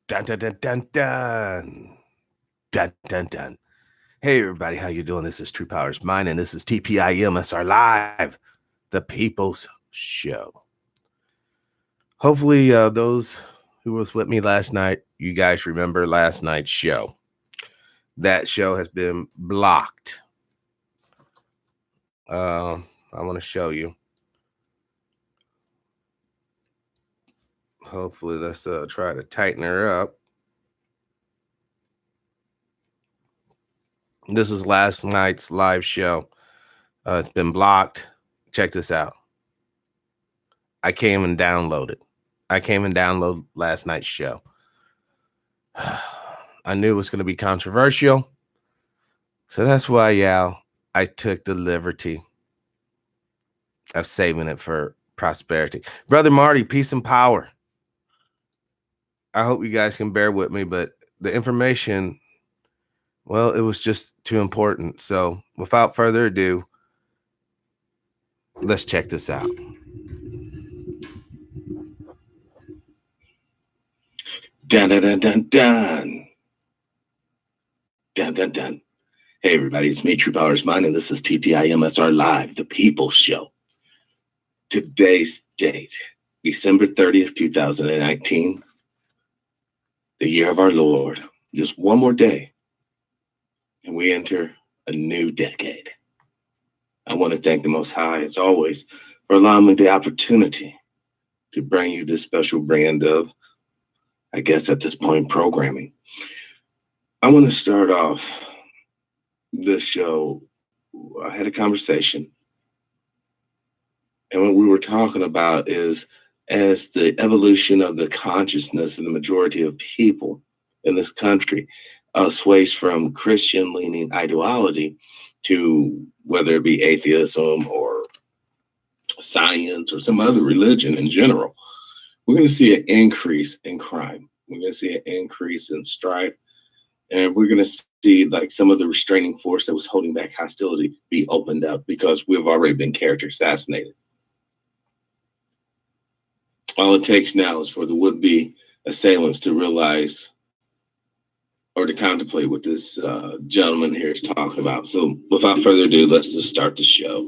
Dun, dun, dun, dun, dun. Dun, dun, dun. Hey, everybody, how you doing? This is True Powers Mine, and this is TPIM. It's our live, the People's Show. Hopefully, those who was with me last night, you guys remember last night's show. That show has been blocked. I want to show you. Hopefully, let's try to tighten her up. This is last night's live show. It's been blocked. Check this out. I came and downloaded last night's show. I knew it was going to be controversial. So that's why, I took the liberty of saving it for prosperity. Brother Marty, peace and power. I hope you guys can bear with me, but the information, well, it was just too important. So without further ado, let's check this out. Dun, dun, dun, dun, dun. Dun, dun, dun. Hey, everybody, it's me, True Powers Mine, and this is TPIMSR Live, the People's Show. Today's date, December 30th, 2019, the year of our Lord. Just one more day, and we enter a new decade. I want to thank the Most High, as always, for allowing me the opportunity to bring you this special brand of, I guess at this point, programming. I want to start off this show. I had a conversation, and what we were talking about is as the evolution of the consciousness of the majority of people in this country sways from Christian-leaning ideology to whether it be atheism or science or some other religion in general, we're going to see an increase in crime. We're going to see an increase in strife. And we're going to see like some of the restraining force that was holding back hostility be opened up because we've already been character assassinated. All it takes now is for the would-be assailants to realize or to contemplate what this gentleman here is talking about. So without further ado, let's just start the show.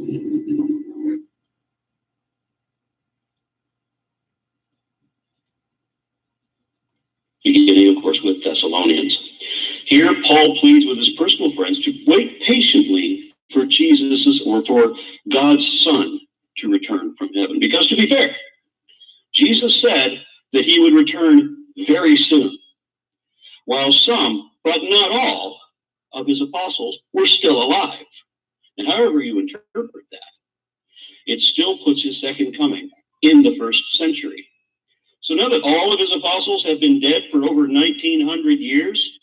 Beginning, of course, with Thessalonians. Here, Paul pleads with his personal friends to wait patiently for Jesus' or for God's Son to return from heaven. Because to be fair, Jesus said that he would return very soon, while some, but not all, of his apostles were still alive. And however you interpret that, it still puts his second coming in the first century. So now that all of his apostles have been dead for over 1,900 years,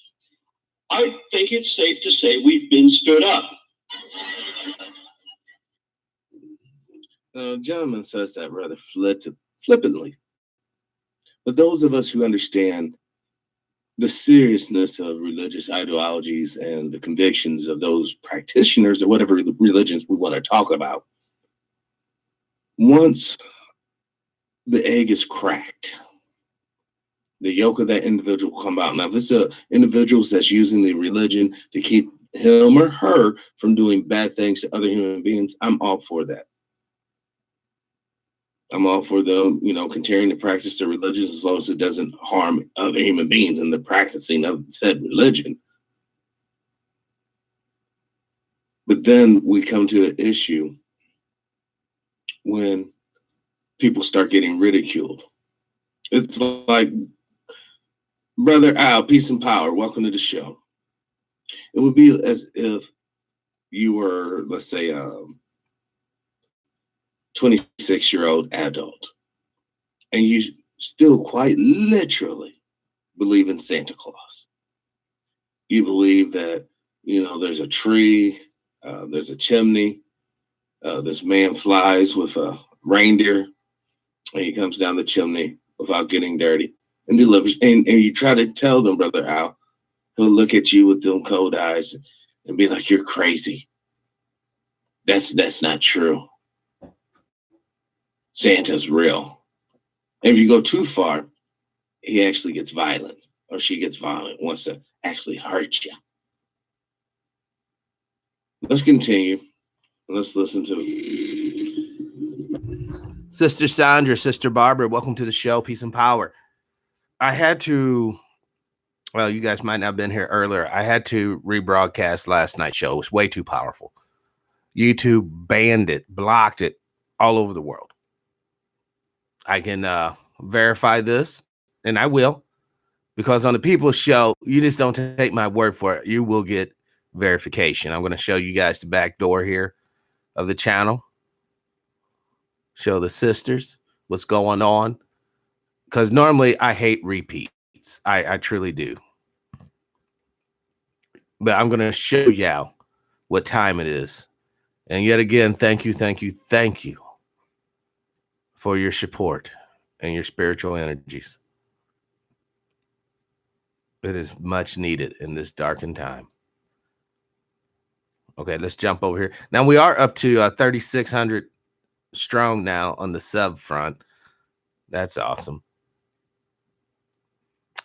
I think it's safe to say we've been stood up. The gentleman says that rather flippantly. But those of us who understand the seriousness of religious ideologies and the convictions of those practitioners or whatever religions we want to talk about, once the egg is cracked, the yolk of that individual will come out. Now, if it's a individual that's using the religion to keep him or her from doing bad things to other human beings, I'm all for that. I'm all for them, continuing to practice their religion as long as it doesn't harm other human beings in the practicing of said religion. But then we come to an issue when people start getting ridiculed. It's like, Brother Al, peace and power, welcome to the show. It would be as if you were, let's say, 26-year-old adult, and you still quite literally believe in Santa Claus. You believe that, there's a tree, there's a chimney, this man flies with a reindeer, and he comes down the chimney without getting dirty and delivers. And you try to tell them, Brother Al, he'll look at you with them cold eyes and be like, you're crazy. That's not true. Santa's real. And if you go too far, he actually gets violent. or she gets violent, wants to actually hurt you. Let's continue. Let's listen to Sister Sandra, Sister Barbara. Welcome to the show. Peace and power. I had to, well, you guys might not have been here earlier. I had to rebroadcast last night's show. It was way too powerful. YouTube banned it, blocked it all over the world. I can verify this, and I will, because on the People's Show, you just don't take my word for it. You will get verification. I'm going to show you guys the back door here of the channel. Show the sisters what's going on, because normally I hate repeats. I truly do. But I'm going to show y'all what time it is. And yet again, thank you for your support and your spiritual energies. It is much needed in this darkened time. Okay, let's jump over here. Now we are up to 3,600 strong now on the sub front. That's awesome.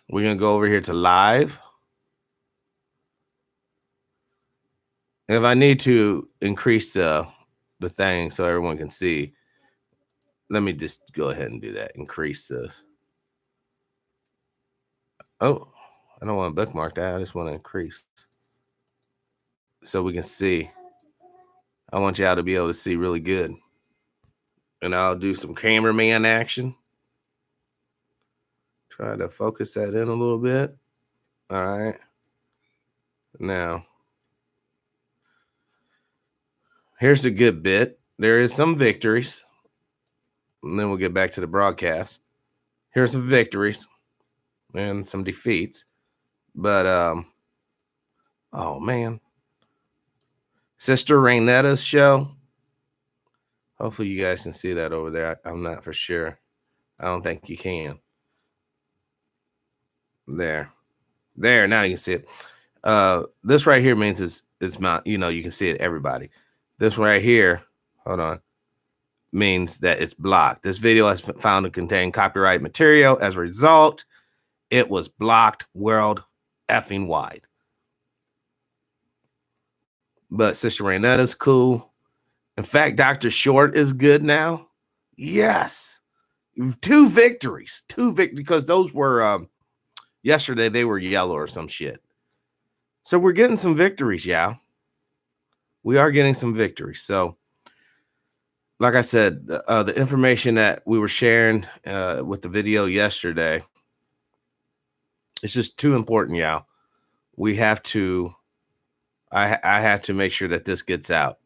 We're going to go over here to live. If I need to increase the thing so everyone can see, let me just go ahead and do that. Increase this. Oh, I don't want to bookmark that. I just want to increase so we can see. I want y'all to be able to see really good. And I'll do some cameraman action. Try to focus that in a little bit. All right. Now, here's the good bit. There is some victories. And then we'll get back to the broadcast. Here's some victories and some defeats. But, oh, man. Sister Rainetta's show. Hopefully you guys can see that over there. I'm not for sure. I don't think you can. There. Now you can see it. This right here means it's not, you can see it, everybody. This right here, hold on, means that it's blocked. This video has been found to contain copyright material. As a result, it was blocked world effing wide. But Sister Rainetta's cool. In fact, Dr. Short is good now. Yes. 2 victories. Because those were yesterday, they were yellow or some shit. So we're getting some victories, y'all. We are getting some victories. So, like I said, the information that we were sharing with the video yesterday, it's just too important, y'all. We have to, I have to make sure that this gets out.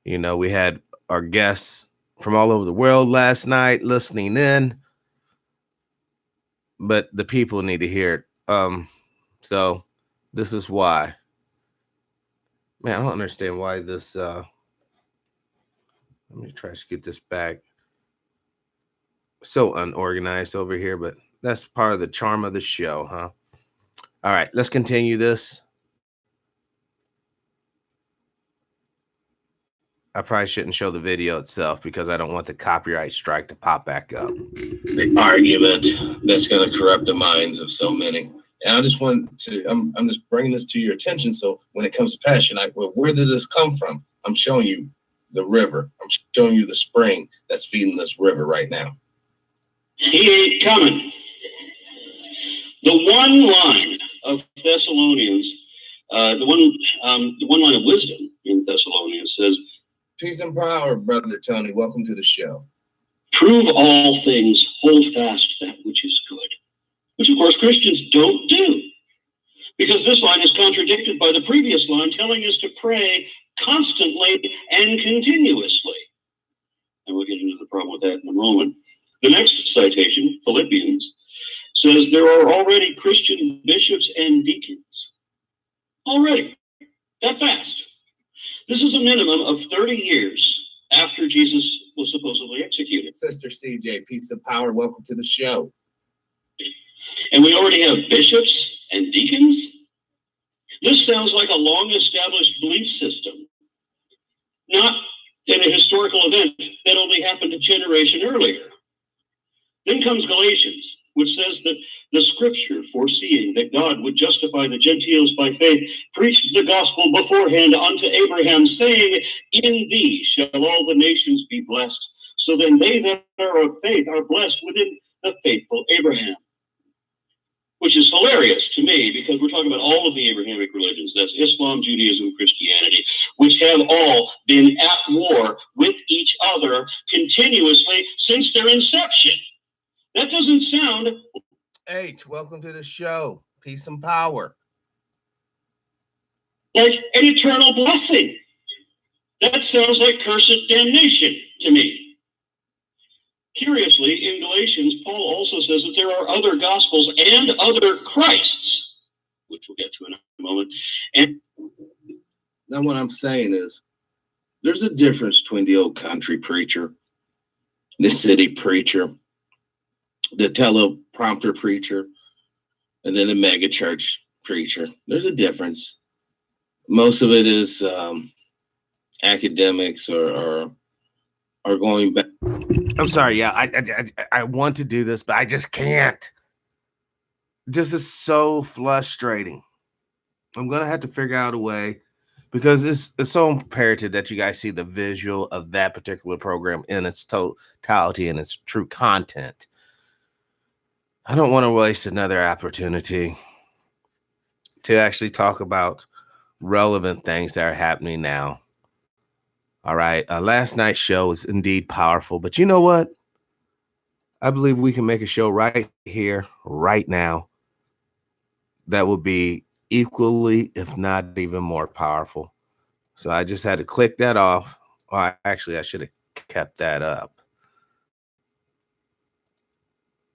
We had our guests from all over the world last night listening in, but the people need to hear it. So this is why. Man, I don't understand why this, let me try to scoot this back. So unorganized over here, but that's part of the charm of the show, huh? All right, let's continue this. I probably shouldn't show the video itself because I don't want the copyright strike to pop back up. The argument that's going to corrupt the minds of so many. And I just want to, I'm just bringing this to your attention. So when it comes to passion, well, where did this come from? I'm showing you the river. I'm showing you the spring that's feeding this river right now. He ain't coming. The one line of Thessalonians, the one line of wisdom in Thessalonians says, peace and power, Brother Tony. Welcome to the show. Prove all things, hold fast that which is good. Which, of course, Christians don't do. Because this line is contradicted by the previous line telling us to pray constantly and continuously. And we'll get into the problem with that in a moment. The next citation, Philippians, says there are already Christian bishops and deacons. Already. That fast. This is a minimum of 30 years after Jesus was supposedly executed. Sister CJ, peace and power. Welcome to the show. And we already have bishops and deacons. This sounds like a long-established belief system, not in a historical event that only happened a generation earlier. Then comes Galatians. which says that the scripture, foreseeing that God would justify the Gentiles by faith, preached the gospel beforehand unto Abraham, saying, in thee shall all the nations be blessed. So then they that are of faith are blessed within the faithful Abraham. Which is hilarious to me, because we're talking about all of the Abrahamic religions. That's Islam, Judaism, Christianity, which have all been at war with each other continuously since their inception. That doesn't sound... H, welcome to the show. Peace and power. Like an eternal blessing. That sounds like cursed damnation to me. Curiously, in Galatians, Paul also says that there are other gospels and other Christs, which we'll get to in a moment. And now what I'm saying is there's a difference between the old country preacher, the city preacher, the teleprompter preacher, and then the mega church preacher. There's a difference. Most of it is academics or going back. I'm sorry. Yeah, I want to do this, but I just can't. This is so frustrating. I'm gonna have to figure out a way, because it's so imperative that you guys see the visual of that particular program in its totality and its true content. I don't want to waste another opportunity to actually talk about relevant things that are happening now. All right. Last night's show was indeed powerful, but you know what? I believe we can make a show right here, right now, that will be equally, if not even more powerful. So I just had to click that off. Or actually, I should have kept that up.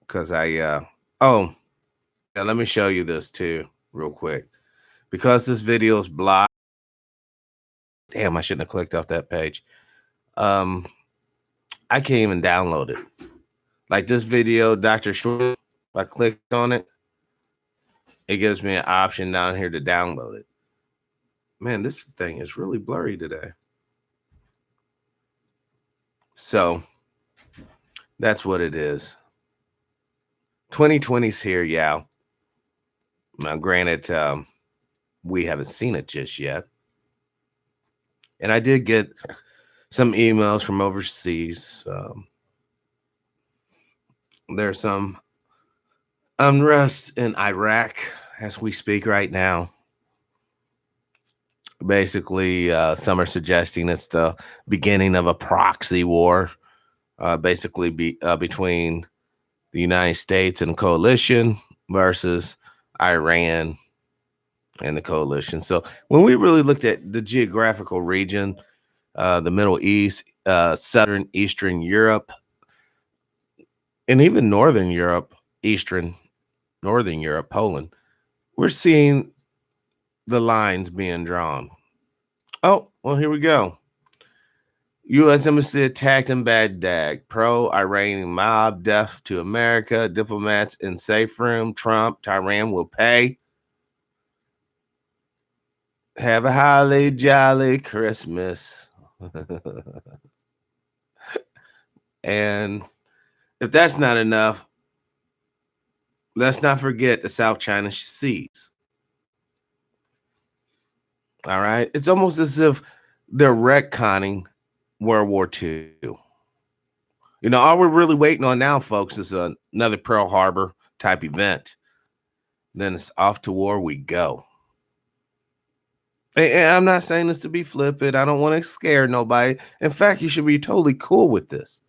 Because let me show you this too, real quick. Because this video is blocked. Damn, I shouldn't have clicked off that page. I can't even download it. Like this video, Dr. Schwartz, if I click on it, it gives me an option down here to download it. Man, this thing is really blurry today. So that's what it is. 2020's here, yeah. Now, granted, we haven't seen it just yet. And I did get some emails from overseas. There's some unrest in Iraq as we speak right now. Basically, some are suggesting it's the beginning of a proxy war, between the United States and the coalition versus Iran and the coalition. So when we really looked at the geographical region, the Middle East, Southern Eastern Europe, and even Northern Europe, Northern Europe, Poland, we're seeing the lines being drawn. Oh, well, here we go. U.S. Embassy attacked in Baghdad. Pro-Iranian mob, death to America. Diplomats in safe room. Trump, Tehran will pay. Have a holly jolly Christmas. And if that's not enough, let's not forget the South China Seas. All right. It's almost as if they're retconning World War II. You know, all we're really waiting on now, folks, is another Pearl Harbor type event. Then it's off to war we go. And I'm not saying this to be flippant. I don't want to scare nobody. In fact, you should be totally cool with this.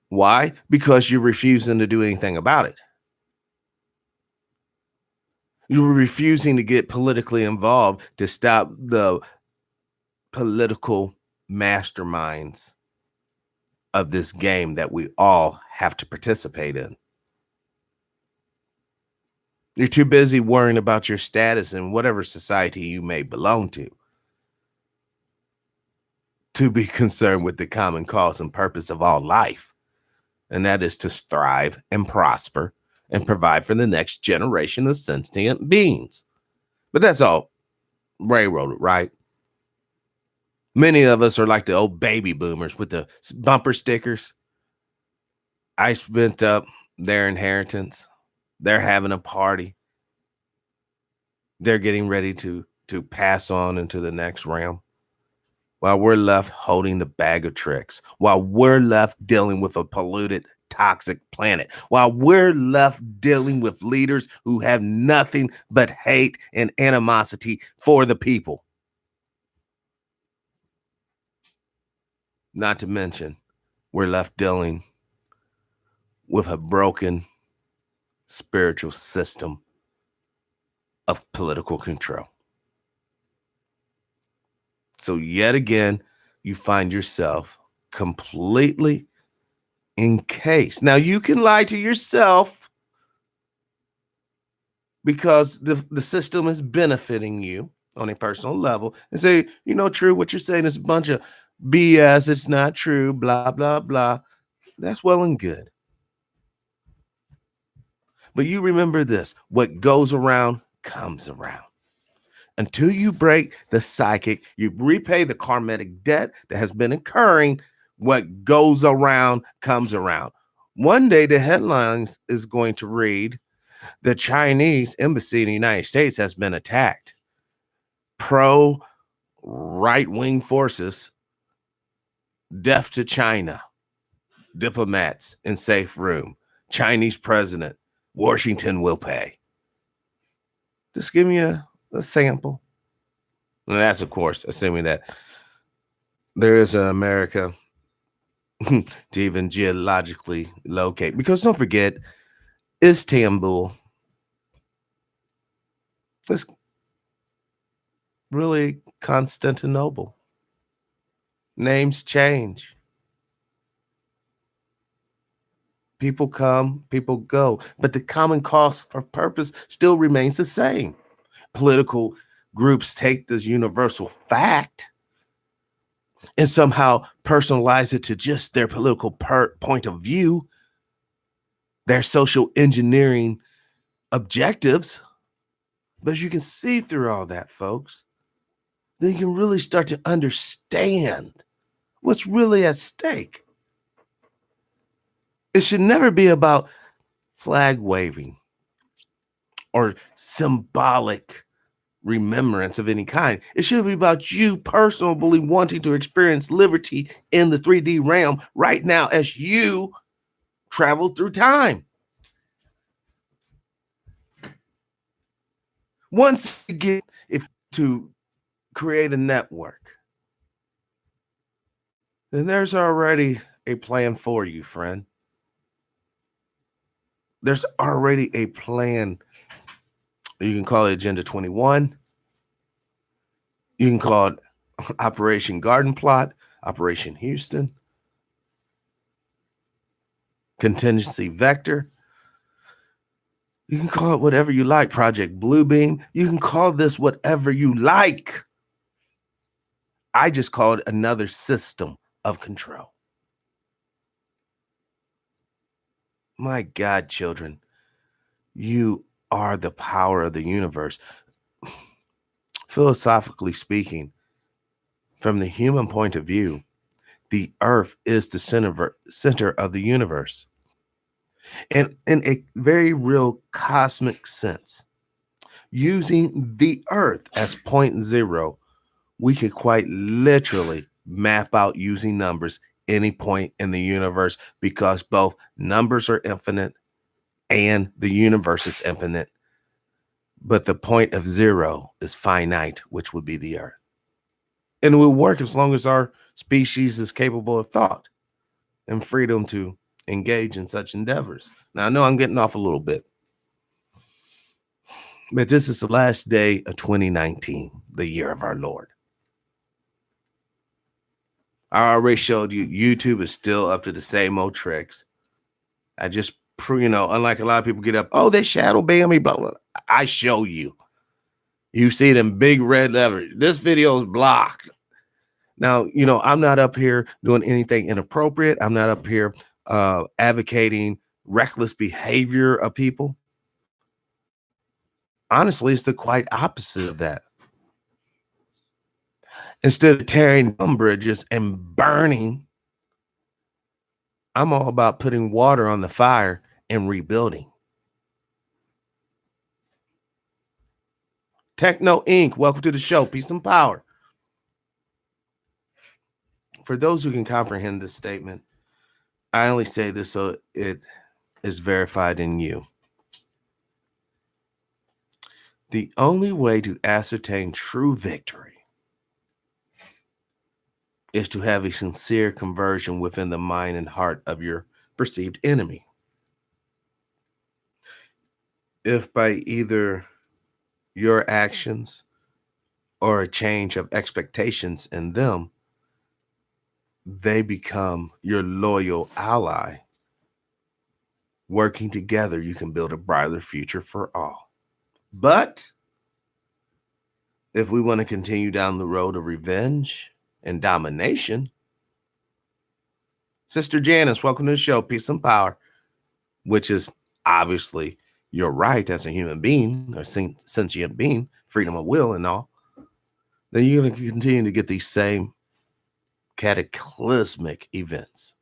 Why? Because you're refusing to do anything about it. You're refusing to get politically involved to stop the political masterminds of this game that we all have to participate in. You're too busy worrying about your status in whatever society you may belong to be concerned with the common cause and purpose of all life. And that is to thrive and prosper and provide for the next generation of sentient beings. But that's all railroaded, right? Many of us are like the old baby boomers with the bumper stickers. I spent their inheritance. They're having a party. They're getting ready to pass on into the next realm, while we're left holding the bag of tricks, while we're left dealing with a polluted, toxic planet, while we're left dealing with leaders who have nothing but hate and animosity for the people. Not to mention, we're left dealing with a broken spiritual system of political control. So yet again, you find yourself completely encased. Now, you can lie to yourself because the system is benefiting you on a personal level and say, true, what you're saying is a bunch of BS. It's not true, blah, blah, blah. That's well and good. But you remember this: what goes around comes around. Until you break the psychic, you repay the karmic debt that has been occurring, what goes around comes around. One day, the headlines is going to read, the Chinese embassy in the United States has been attacked. Pro right-wing forces, death to China. Diplomats in safe room. Chinese president, Washington will pay. Just give me a sample. And that's, of course, assuming that there is an America to even geologically locate. Because don't forget, Istanbul is really Constantinople. Names change. People come, people go. But the common cause for purpose still remains the same. Political groups take this universal fact and somehow personalize it to just their political point of view, their social engineering objectives. But as you can see through all that, folks, then you can really start to understand what's really at stake. It should never be about flag waving or symbolic remembrance of any kind. It should be about you personally wanting to experience liberty in the 3D realm right now as you travel through time. Once you get to create a network, then there's already a plan for you, friend. There's already a plan. You can call it Agenda 21. You can call it Operation Garden Plot, Operation Houston, Contingency Vector. You can call it whatever you like, Project Bluebeam. You can call this whatever you like. I just call it another system of control. My God, children, you are the power of the universe. Philosophically speaking, from the human point of view, the earth is the center of the universe. And in a very real cosmic sense, using the earth as point zero, we could quite literally map out using numbers any point in the universe, because both numbers are infinite and the universe is infinite. But the point of zero is finite, which would be the earth. And it will work as long as our species is capable of thought and freedom to engage in such endeavors. Now, I know I'm getting off a little bit, but this is the last day of 2019, the year of our Lord. I already showed you YouTube is still up to the same old tricks. I just, unlike a lot of people get up, oh, they shadow ban me, blah, blah. I show you. You see it in big red letters. This video is blocked. Now, I'm not up here doing anything inappropriate. I'm not up here advocating reckless behavior of people. Honestly, it's the quite opposite of that. Instead of tearing down bridges and burning, I'm all about putting water on the fire and rebuilding. Techno Inc., welcome to the show. Peace and power. For those who can comprehend this statement, I only say this so it is verified in you. The only way to ascertain true victory is to have a sincere conversion within the mind and heart of your perceived enemy. If by either your actions or a change of expectations in them, they become your loyal ally, working together, you can build a brighter future for all. But if we want to continue down the road of revenge and domination, Sister Janice, welcome to the show. Peace and power, which is obviously your right as a human being or sentient being, freedom of will and all. Then you're going to continue to get these same cataclysmic events.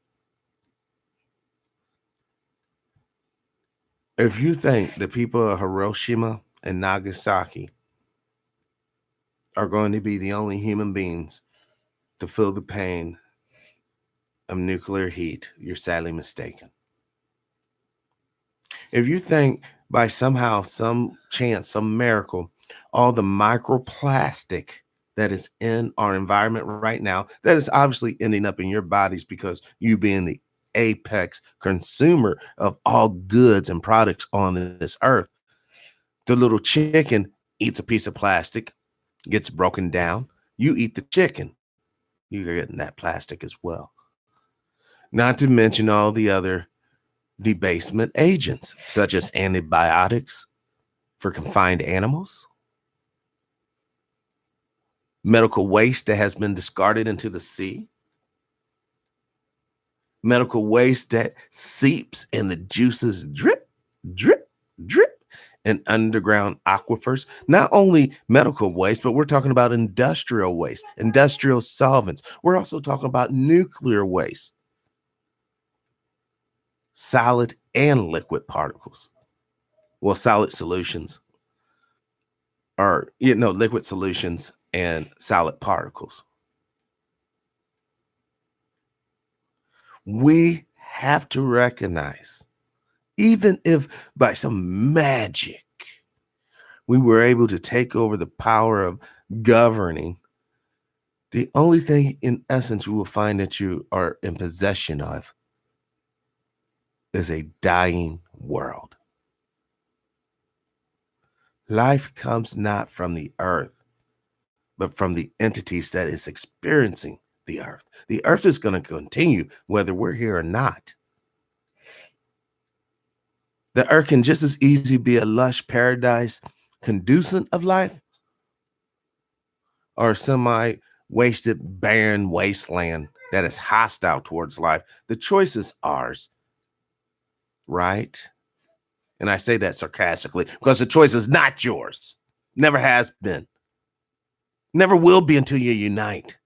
If you think the people of Hiroshima and Nagasaki are going to be the only human beings to feel the pain of nuclear heat, you're sadly mistaken. If you think by somehow, some chance, some miracle, all the microplastic that is in our environment right now, that is obviously ending up in your bodies because you being the apex consumer of all goods and products on this earth. The little chicken eats a piece of plastic, gets broken down. You eat the chicken, you're getting that plastic as well. Not to mention all the other debasement agents, such as antibiotics for confined animals, medical waste that has been discarded into the sea, medical waste that seeps and the juices drip, drip, drip in underground aquifers. Not only medical waste, but we're talking about industrial waste, industrial solvents. We're also talking about nuclear waste, solid and liquid particles. Well, solid solutions are, liquid solutions and solid particles. We have to recognize, even if by some magic we were able to take over the power of governing, the only thing in essence you will find that you are in possession of is a dying world. Life comes not from the earth, but from the entities that is experiencing the earth. The earth is going to continue whether we're here or not. The earth can just as easily be a lush paradise conducive of life or a semi-wasted, barren wasteland that is hostile towards life. The choice is ours, right? And I say that sarcastically because the choice is not yours. Never has been. Never will be until you unite.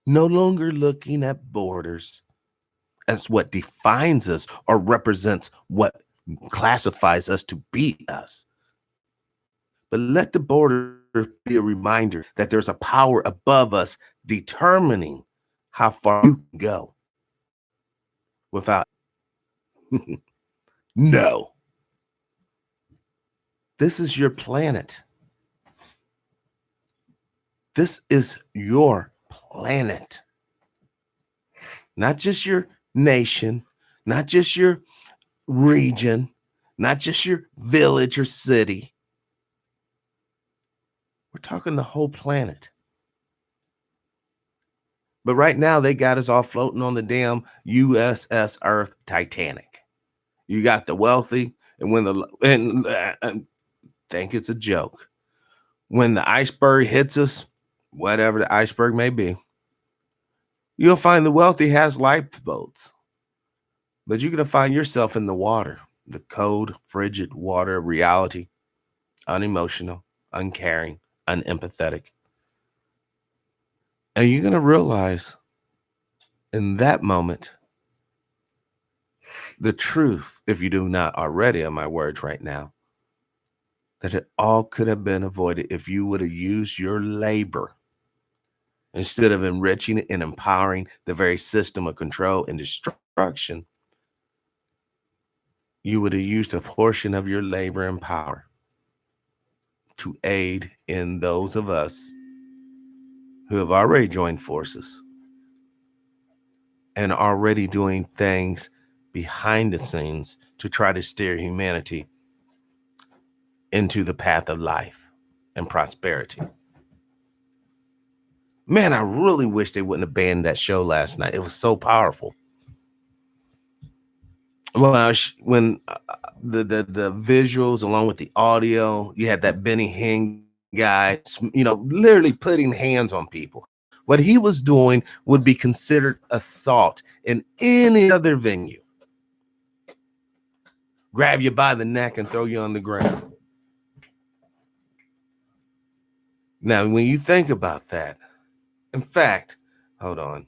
No longer looking at borders as what defines us or represents what classifies us to be us. But let the border be a reminder that there's a power above us determining how far you can go without. No. This is your planet. This is your planet. Not just your nation, not just your region, not just your village or city. We're talking the whole planet. But right now, they got us all floating on the damn USS Earth Titanic. You got the wealthy, and think it's a joke. When the iceberg hits us, whatever the iceberg may be, you'll find the wealthy has lifeboats. But you're going to find yourself in the water, the cold, frigid water of reality, unemotional, uncaring, unempathetic. And you're going to realize in that moment the truth, if you do not already, of my words right now, that it all could have been avoided if you would have used your labor instead of enriching and empowering the very system of control and destruction. You would have used a portion of your labor and power to aid in those of us who have already joined forces and already doing things behind the scenes to try to steer humanity into the path of life and prosperity. Man, I really wish they wouldn't have banned that show last night. It was so powerful. Well, when the visuals along with the audio, you had that Benny Hinn guy, literally putting hands on people. What he was doing would be considered assault in any other venue. Grab you by the neck and throw you on the ground. Now, when you think about that, in fact, hold on.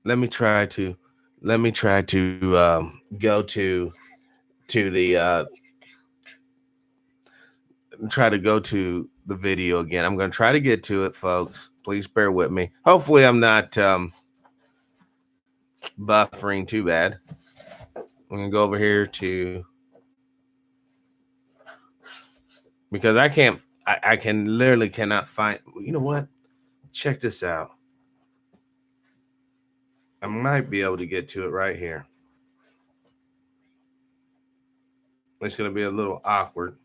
Let me try to go to the try to go to the video again. I'm going to try to get to it, folks. Please bear with me. Hopefully, I'm not buffering too bad. I'm going to go over here to, because I can literally cannot find. You know what? Check this out. I might be able to get to it right here. It's going to be a little awkward.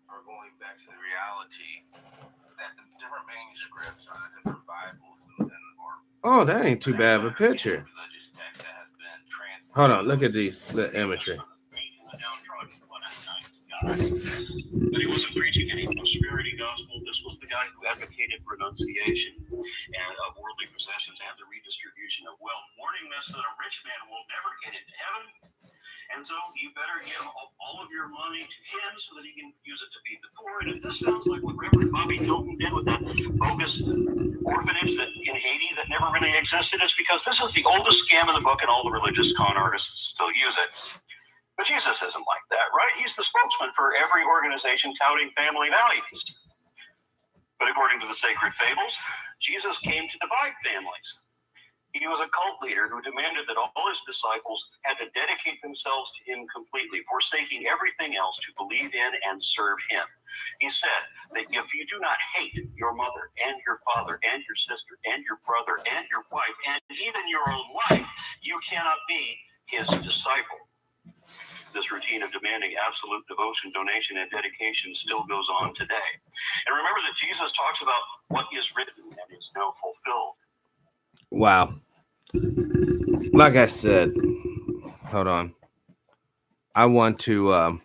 We're going back to the reality that the different manuscripts or the different Bibles oh, that ain't too bad of a picture. Hold on, look at the imagery. But he wasn't preaching any prosperity gospel. This was the guy who advocated renunciation and of worldly possessions and the redistribution of wealth, warning us that a rich man will never get into heaven. And so you better give all of your money to him so that he can use it to feed the poor. And if this sounds like what Reverend Bobby Hilton did with that bogus orphanage that in Haiti that never really existed, it's because this is the oldest scam in the book and all the religious con artists still use it. But Jesus isn't like that, right? He's the spokesman for every organization touting family values. But according to the sacred fables, Jesus came to divide families. He was a cult leader who demanded that all his disciples had to dedicate themselves to him completely, forsaking everything else to believe in and serve him. He said that if you do not hate your mother and your father and your sister and your brother and your wife and even your own life, you cannot be his disciple. This routine of demanding absolute devotion, donation, and dedication still goes on today. And remember that Jesus talks about what is written and is now fulfilled. Wow. Like I said, hold on. I want to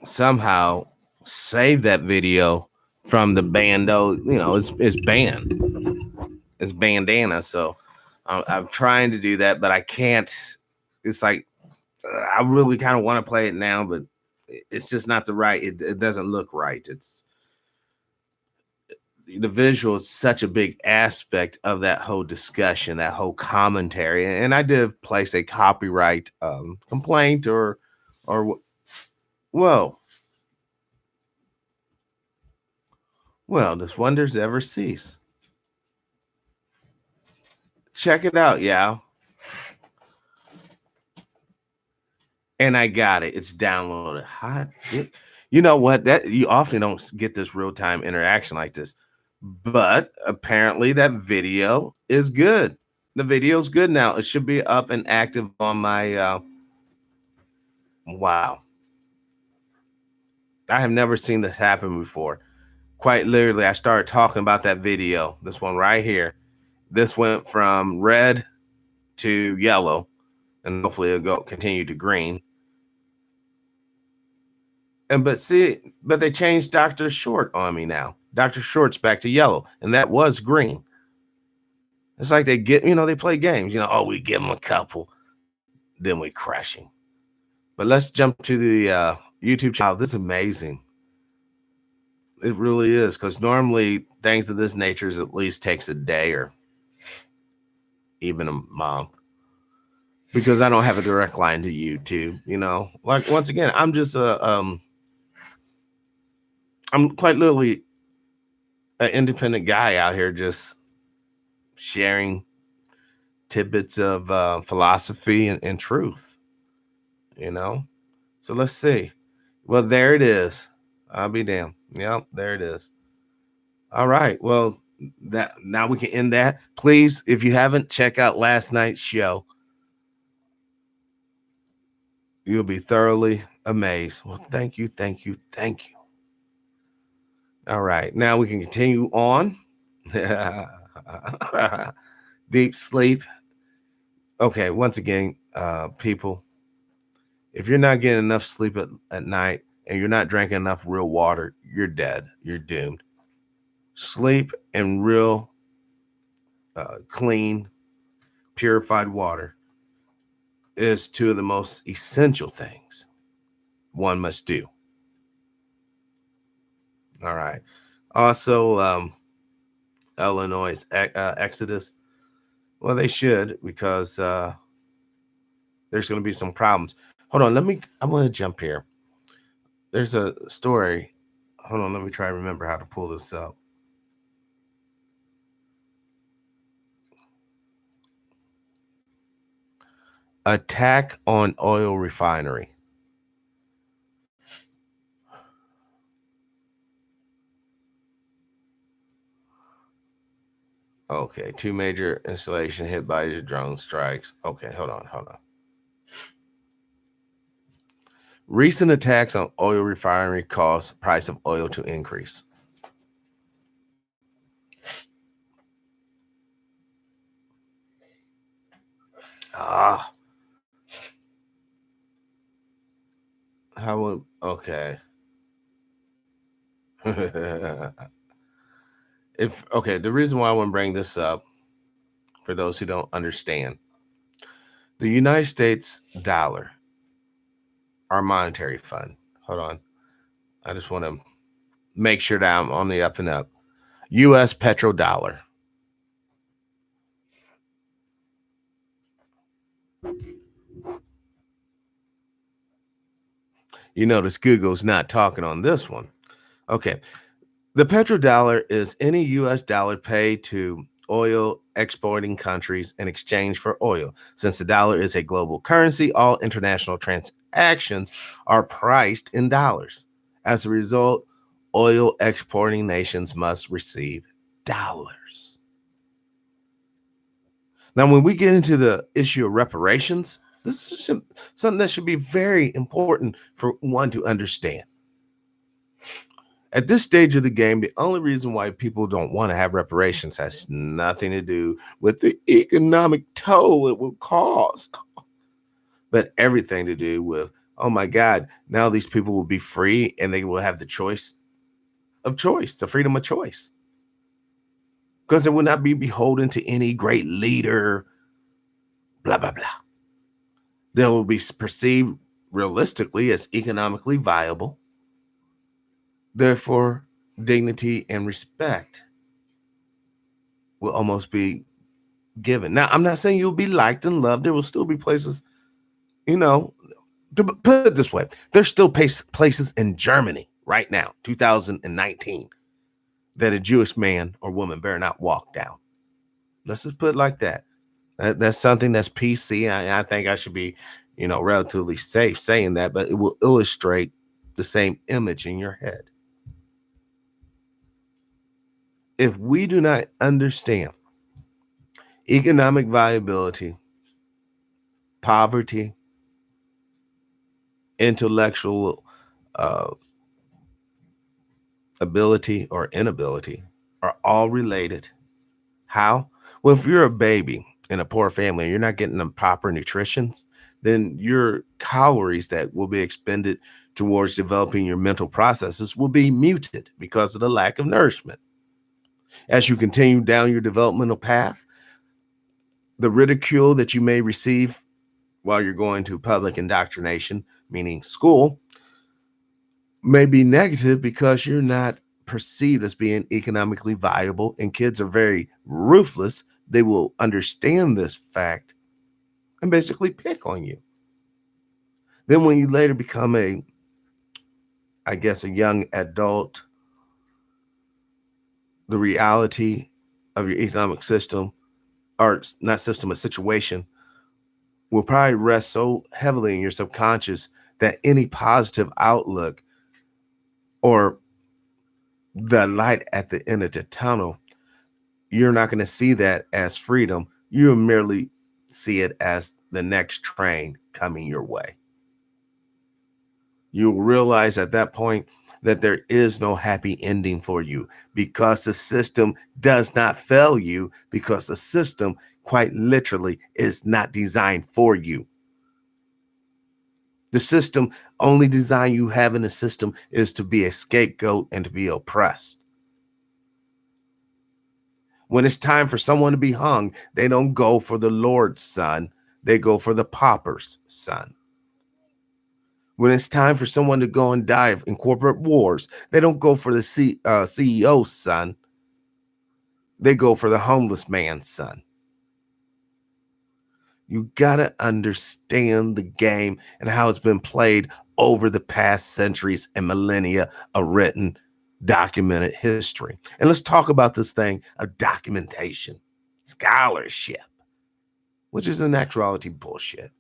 somehow save that video from the bando. It's banned. It's bandana. So I'm trying to do that, but I can't. It's like I really kind of want to play it now, but it's just not the right. It doesn't look right. It's the visual is such a big aspect of that whole discussion, that whole commentary. And I did place a copyright complaint or well, does wonders ever cease? Check it out, yeah. And I got it. It's downloaded. You know what? That you often don't get this real-time interaction like this. But apparently that video is good. The video's good now. It should be up and active on my wow. I have never seen this happen before. Quite literally, I started talking about that video. This one right here. This went from red to yellow, and hopefully it'll continue to green. But they changed Dr. Short on me now. Dr. Short's back to yellow, and that was green. It's like they play games. We give them a couple, then we crush them. But let's jump to the YouTube channel. This is amazing. It really is, because normally things of this nature at least takes a day or even a month, because I don't have a direct line to YouTube. Like, once again, I'm just I'm quite literally an independent guy out here, just sharing tidbits of philosophy and truth. you know so let's see. Well, there it is. I'll be damned. Yep, there it is. All right. Well, that now we can end that. Please, if you haven't, check out last night's show. You'll be thoroughly amazed. Well, thank you, thank you, thank you. All right. Now we can continue on. Deep sleep. Okay. Once again, people, if you're not getting enough sleep at night and you're not drinking enough real water, you're dead. You're doomed. Sleep and real clean, purified water is two of the most essential things one must do. All right. Also, Illinois' exodus. Well, they should, because there's going to be some problems. Hold on. I'm going to jump here. There's a story. Hold on. Let me try to remember how to pull this up. Attack on oil refinery. Okay, 2 major installation hit by the drone strikes. Okay, hold on. Recent attacks on oil refinery cause price of oil to increase. Ah. How would okay. The reason why I want to bring this up, for those who don't understand, the United States dollar, our monetary fund. Hold on. I just want to make sure that I'm on the up and up. US petrodollar. You notice Google's not talking on this one. Okay. The petrodollar is any US dollar paid to oil exporting countries in exchange for oil. Since the dollar is a global currency, all international transactions are priced in dollars. As a result, oil exporting nations must receive dollars. Now, when we get into the issue of reparations, this is something that should be very important for one to understand. At this stage of the game, the only reason why people don't want to have reparations has nothing to do with the economic toll it will cause, but everything to do with, oh my God, now these people will be free and they will have the freedom of choice. Because they will not be beholden to any great leader, blah, blah, blah. They will be perceived realistically as economically viable. Therefore, dignity and respect will almost be given. Now, I'm not saying you'll be liked and loved. There will still be places, to put it this way, there's still places in Germany right now, 2019, that a Jewish man or woman better not walk down. Let's just put it like that. That's something that's PC. I think I should be, relatively safe saying that, but it will illustrate the same image in your head. If we do not understand economic viability, poverty, intellectual ability or inability are all related. How? Well, if you're a baby in a poor family and you're not getting the proper nutrition, then your calories that will be expended towards developing your mental processes will be muted because of the lack of nourishment. As you continue down your developmental path, the ridicule that you may receive while you're going to public indoctrination, meaning school, may be negative because you're not perceived as being economically viable, and kids are very ruthless, they will understand this fact and basically pick on you. Then when you later become a young adult, the reality of your economic system, or not system, a situation, will probably rest so heavily in your subconscious that any positive outlook or the light at the end of the tunnel, you're not going to see that as freedom. You merely see it as the next train coming your way. You'll realize at that point that there is no happy ending for you, because the system does not fail you, because the system quite literally is not designed for you. The system, only design you have in the system is to be a scapegoat and to be oppressed. When it's time for someone to be hung, they don't go for the Lord's son, they go for the pauper's son. When it's time for someone to go and die in corporate wars, they don't go for the CEO's son, they go for the homeless man's son. You gotta understand the game and how it's been played over the past centuries and millennia of written, documented history. And let's talk about this thing of documentation, scholarship, which is in actuality bullshit.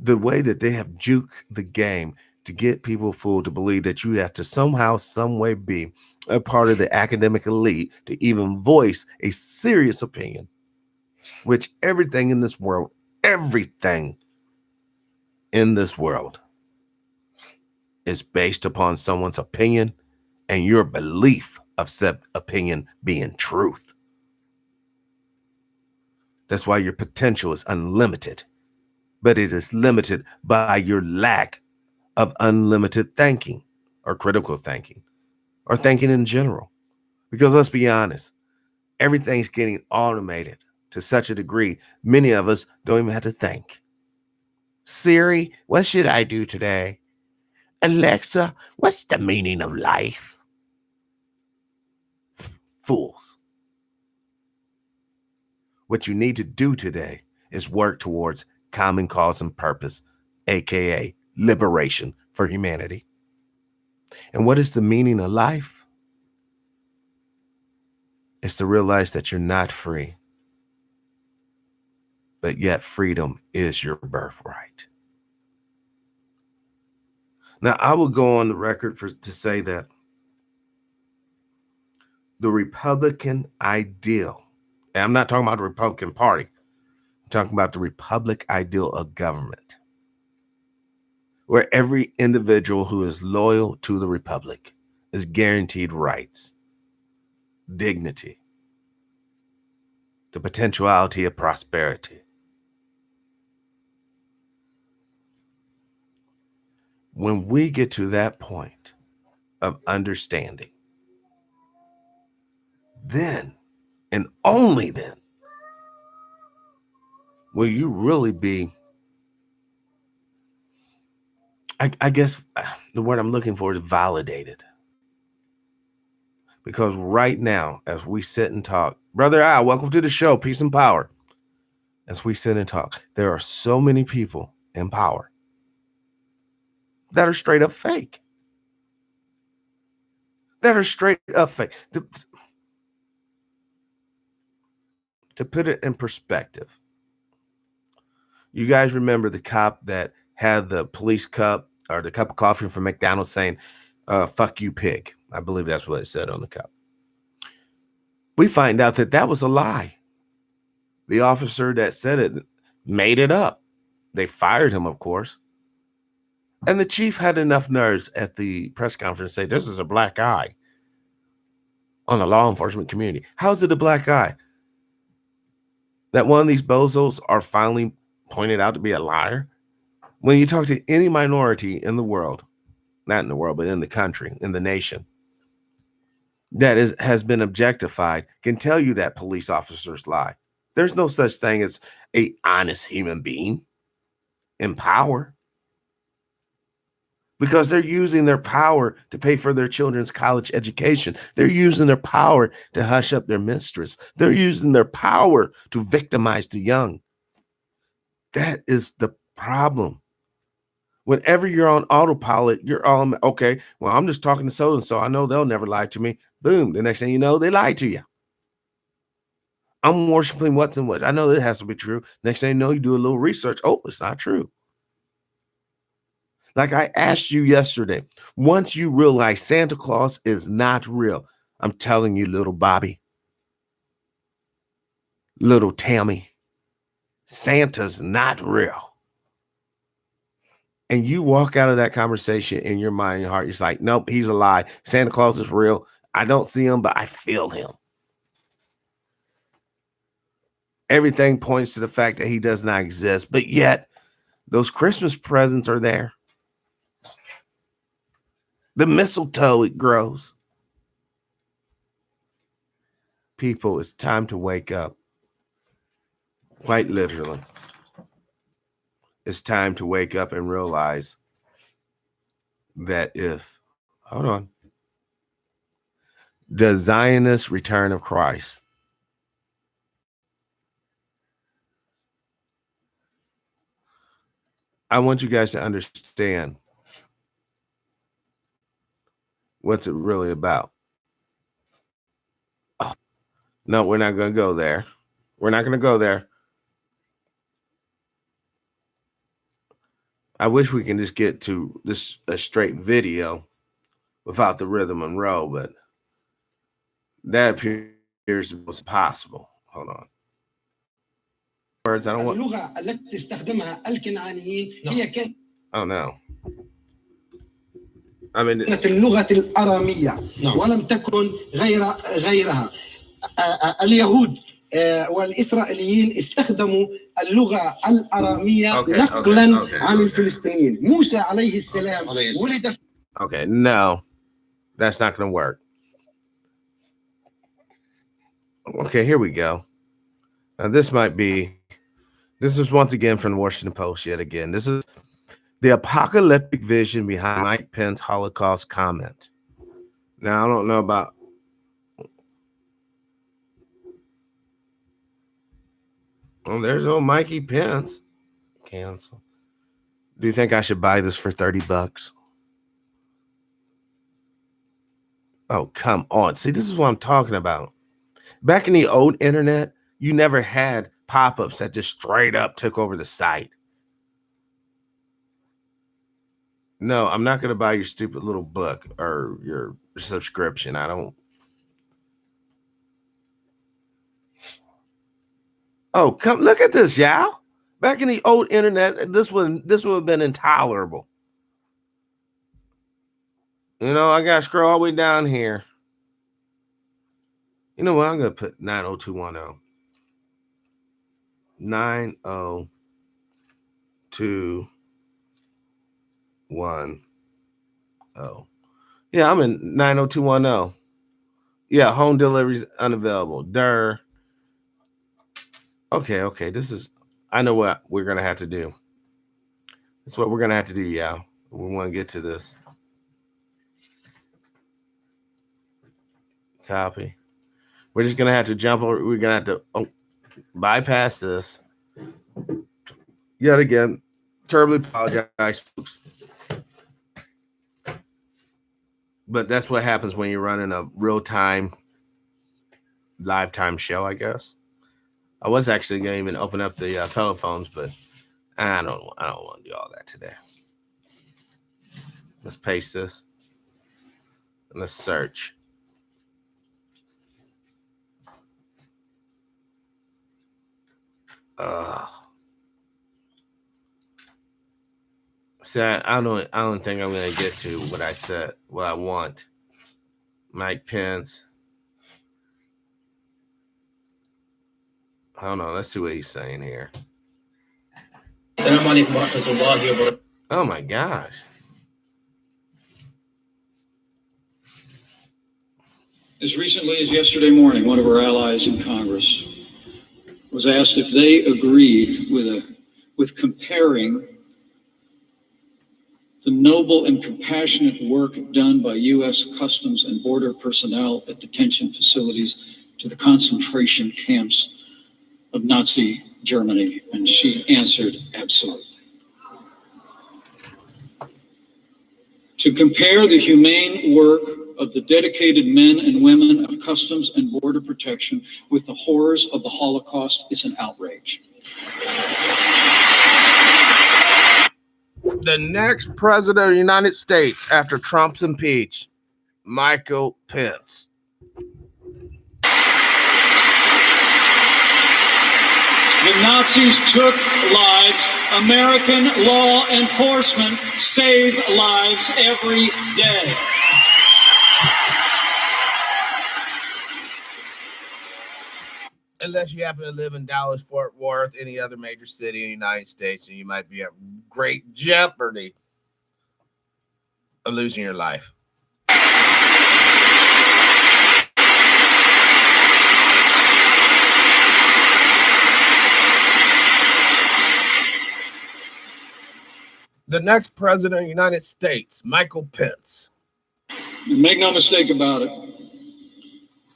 The way that they have juked the game to get people fooled to believe that you have to somehow, some way be a part of the academic elite to even voice a serious opinion, which everything in this world is based upon someone's opinion and your belief of said opinion being truth. That's why your potential is unlimited, but it is limited by your lack of unlimited thinking or critical thinking or thinking in general. Because let's be honest, everything's getting automated to such a degree, many of us don't even have to think. Siri, what should I do today? Alexa, what's the meaning of life? Fools. What you need to do today is work towards common cause and purpose, aka liberation for humanity. And what is the meaning of life? It's to realize that you're not free, but yet freedom is your birthright. Now, I will go on the record to say that the Republican ideal, and I'm not talking about the Republican Party, I'm talking about the Republic ideal of government, where every individual who is loyal to the Republic is guaranteed rights, dignity, the potentiality of prosperity. When we get to that point of understanding, then and only then will you really be, I guess the word I'm looking for is validated. Because right now, as we sit and talk, Brother Al, welcome to the show, Peace and Power. As we sit and talk, there are so many people in power that are straight up fake. That are straight up fake. To put it in perspective, you guys remember the cop that had the police cup or the cup of coffee from McDonald's saying, fuck you, pig. I believe that's what it said on the cup. We find out that that was a lie. The officer that said it made it up. They fired him, of course. And the chief had enough nerves at the press conference to say, this is a black eye on the law enforcement community. How is it a black eye? That one of these bozos are finally pointed out to be a liar? When you talk to any minority in the world, not in the world, but in the country, in the nation, that has been objectified, can tell you that police officers lie. There's no such thing as an honest human being in power. because they're using their power to pay for their children's college education. They're using their power to hush up their mistress. They're using their power to victimize the young. That is the problem. Whenever you're on autopilot, you're all okay. Well, I'm just talking to so and so. I know they'll never lie to me. Boom. The next thing you know, they lied to you. I'm worshiping what's and what. I know that has to be true. Next thing you know, you do a little research. Oh, it's not true. Like I asked you yesterday, once you realize Santa Claus is not real, I'm telling you, little Bobby, little Tammy, Santa's not real. And you walk out of that conversation in your mind and your heart, you're like, nope, he's a lie. Santa Claus is real. I don't see him, but I feel him. Everything points to the fact that he does not exist, but yet those Christmas presents are there. The mistletoe, it grows. People, it's time to wake up. Quite literally. It's time to wake up and realize that hold on, the Zionist return of Christ. I want you guys to understand what's it really about. Oh, no, we're not going to go there. We're not going to go there. I wish we can just get to this a straight video without the rhythm and roll, but that appears to be possible. Hold on. Words I don't want. اللغة التي تستخدمها الكنعانيين هي كانت Oh no. I mean اللغة الأرامية ولم تكن غيرها. اليهود والإسرائيليين استخدموا اللغة الأرامية نقلا عن الفلسطينيين. موسى عليه السلام ولد. Okay, no, that's not going to work. Okay, here we go. Now this is once again from the Washington Post yet again. This is the apocalyptic vision behind Mike Pence's Holocaust comment. Now, I don't know about there's old Mikey Pence. Cancel. Do you think I should buy this for $30? Oh, come on. See, this is what I'm talking about. Back in the old internet, you never had pop-ups that just straight up took over the site. No, I'm not going to buy your stupid little book or your subscription. I don't. Oh, come look at this, y'all. Back in the old internet, this would have been intolerable. You know, I got to scroll all the way down here. You know what? I'm going to put 90210. 90210. Yeah, I'm in 90210. Yeah, home deliveries unavailable. Okay. This is, I know what we're going to have to do. That's what we're going to have to do, y'all. We want to get to this. Copy. We're just going to have to jump over. We're going to have to bypass this. Yet again, terribly apologize, folks. But that's what happens when you're running a real-time, live-time show, I guess. I was actually going to even open up the telephones, but I don't want to do all that today. Let's paste this. And let's search. See, I don't think I'm going to get to what I said, what I want. Mike Pence. Hold on, let's see what he's saying here. Oh my gosh. As recently as yesterday morning, one of our allies in Congress was asked if they agreed with comparing the noble and compassionate work done by U.S. Customs and Border personnel at detention facilities to the concentration camps of Nazi Germany? And she answered, absolutely. To compare the humane work of the dedicated men and women of Customs and Border Protection with the horrors of the Holocaust is an outrage. The next president of the United States after Trump's impeached, Michael Pence. The Nazis took lives. American law enforcement save lives every day. Unless you happen to live in Dallas, Fort Worth, any other major city in the United States, and you might be at great jeopardy of losing your life. The next president of the United States, Michael Pence. Make no mistake about it.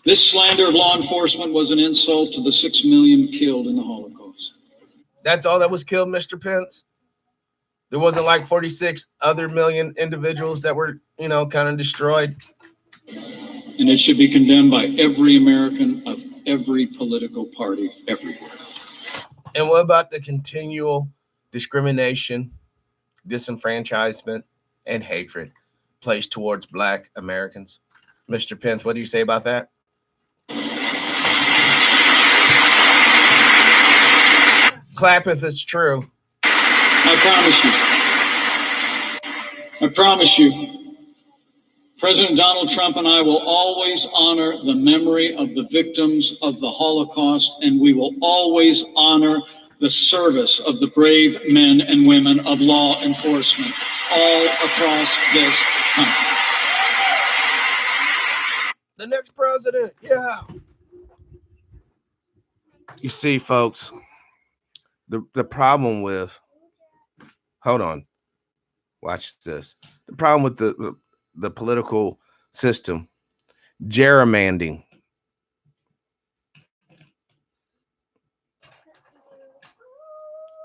This slander of law enforcement was an insult to the 6 million killed in the Holocaust. That's all that was killed, Mr. Pence? There wasn't like 46 other million individuals that were, kind of destroyed? And it should be condemned by every American of every political party everywhere. And what about the continual discrimination, disenfranchisement, and hatred placed towards Black Americans? Mr. Pence, what do you say about that? Clap if it's true. I promise you, President Donald Trump and I will always honor the memory of the victims of the Holocaust, and we will always honor the service of the brave men and women of law enforcement all across this country. The next president, yeah. You see, folks, the problem with, hold on, watch this. The problem with the political system, gerrymandering.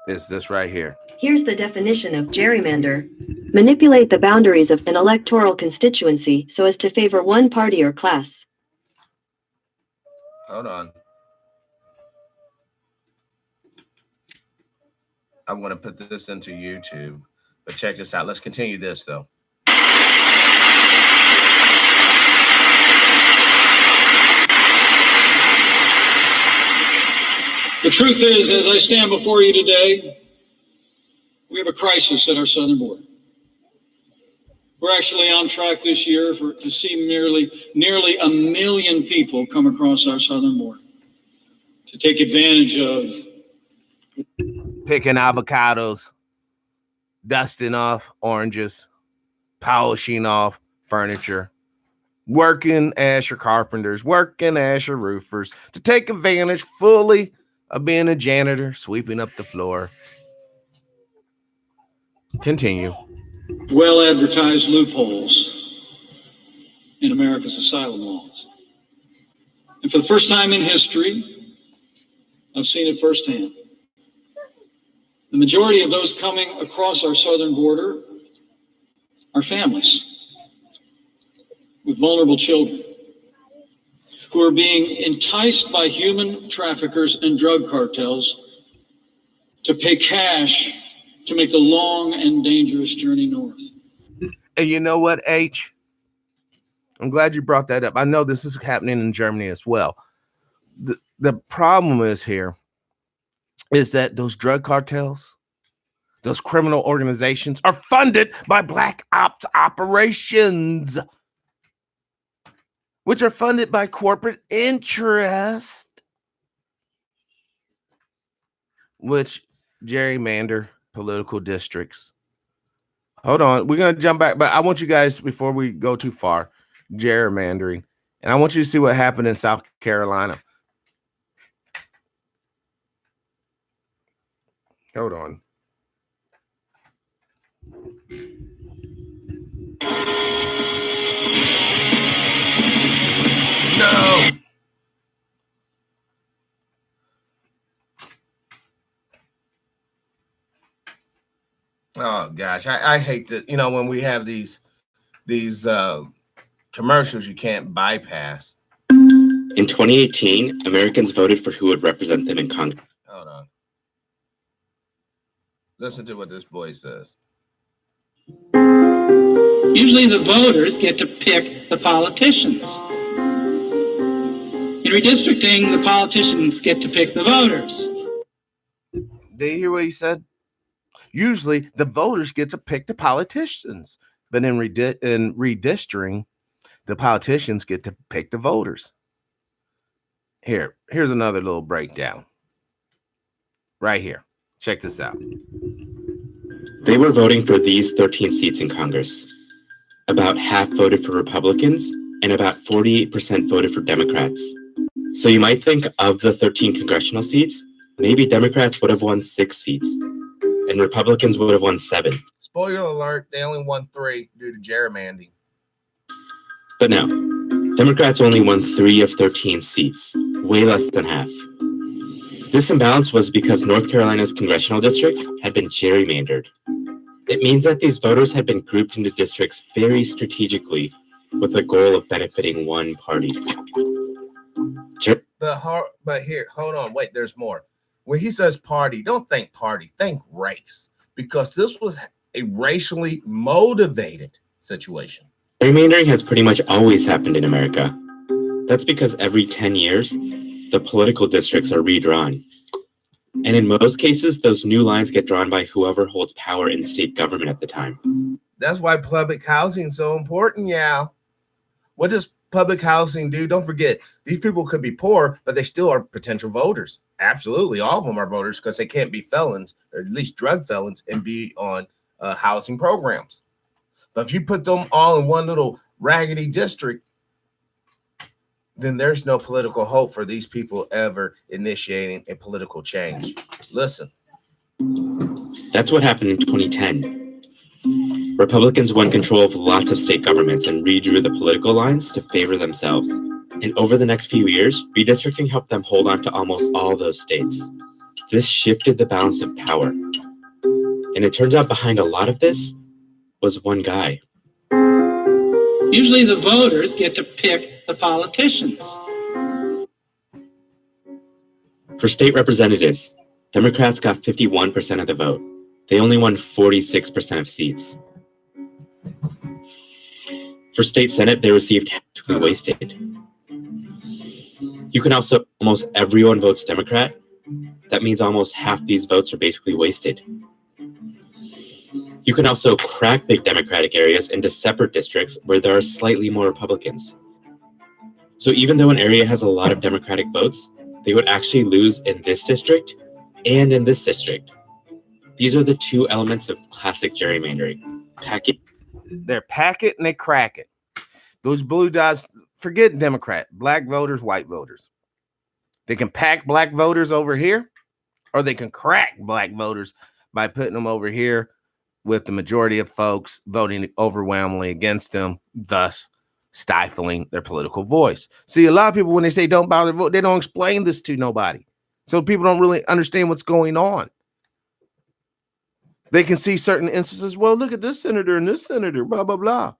Is this right here. Here's the definition of gerrymander. Manipulate the boundaries of an electoral constituency so as to favor one party or class. Hold on. I'm going to put this into YouTube, but check this out. Let's continue this, though. The truth is, as I stand before you today, we have a crisis at our southern border. We're actually on track this year to see nearly 1 million people come across our southern border to take advantage of picking avocados, dusting off oranges, polishing off furniture, working as your carpenters, working as your roofers, to take advantage fully of being a janitor, sweeping up the floor. Continue. Well-advertised loopholes in America's asylum laws. And for the first time in history, I've seen it firsthand. The majority of those coming across our southern border are families with vulnerable children who are being enticed by human traffickers and drug cartels to pay cash to make the long and dangerous journey north. And you know what, H? I'm glad you brought that up. I know this is happening in Germany as well. The problem is here is that those drug cartels, those criminal organizations are funded by Black Ops operations, which are funded by corporate interest, which gerrymander political districts. Hold on. We're going to jump back, but I want you guys, before we go too far, gerrymandering, and I want you to see what happened in South Carolina. Hold on. No. Oh gosh, I hate that. You know, when we have these commercials you can't bypass. In 2018, Americans voted for who would represent them in Congress. Hold on. Listen to what this boy says. Usually the voters get to pick the politicians. In redistricting, the politicians get to pick the voters. Did you hear what he said? Usually the voters get to pick the politicians, but in redistricting, the politicians get to pick the voters. Here's another little breakdown. Right here. Check this out. They were voting for these 13 seats in Congress. About half voted for Republicans, and about 48% voted for Democrats. So you might think of the 13 congressional seats, maybe Democrats would have won 6 seats, and Republicans would have won 7. Spoiler alert, they only won 3 due to gerrymandering. But no, Democrats only won 3 of 13 seats, way less than half. This imbalance was because North Carolina's congressional districts had been gerrymandered. It means that these voters had been grouped into districts very strategically with the goal of benefiting one party. But here, hold on, wait, there's more. When he says party, don't think party, think race, because this was a racially motivated situation. Gerrymandering has pretty much always happened in America. That's because every 10 years, the political districts are redrawn. And in most cases, those new lines get drawn by whoever holds power in state government at the time. That's why public housing is so important, yeah. What does public housing do? Don't forget, these people could be poor, but they still are potential voters. Absolutely, all of them are voters because they can't be felons, or at least drug felons, and be on housing programs. But if you put them all in one little raggedy district, then there's no political hope for these people ever initiating a political change. Listen. That's what happened in 2010. Republicans won control of lots of state governments and redrew the political lines to favor themselves. And over the next few years, redistricting helped them hold on to almost all those states. This shifted the balance of power. And it turns out behind a lot of this was one guy. Usually the voters get to pick the politicians. For state representatives, Democrats got 51% of the vote. They only won 46% of seats. For state senate, they received basically wasted. You can also, almost everyone votes Democrat. That means almost half these votes are basically wasted. You can also crack big Democratic areas into separate districts where there are slightly more Republicans. So even though an area has a lot of Democratic votes, they would actually lose in this district and in this district. These are the two elements of classic gerrymandering. They pack it and they crack it. Those blue dots, forget Democrat, black voters, white voters. They can pack black voters over here, or they can crack black voters by putting them over here with the majority of folks voting overwhelmingly against them, thus stifling their political voice. See, a lot of people, when they say don't bother vote, they don't explain this to nobody. So people don't really understand what's going on. They can see certain instances, well, look at this senator and this senator, blah, blah, blah.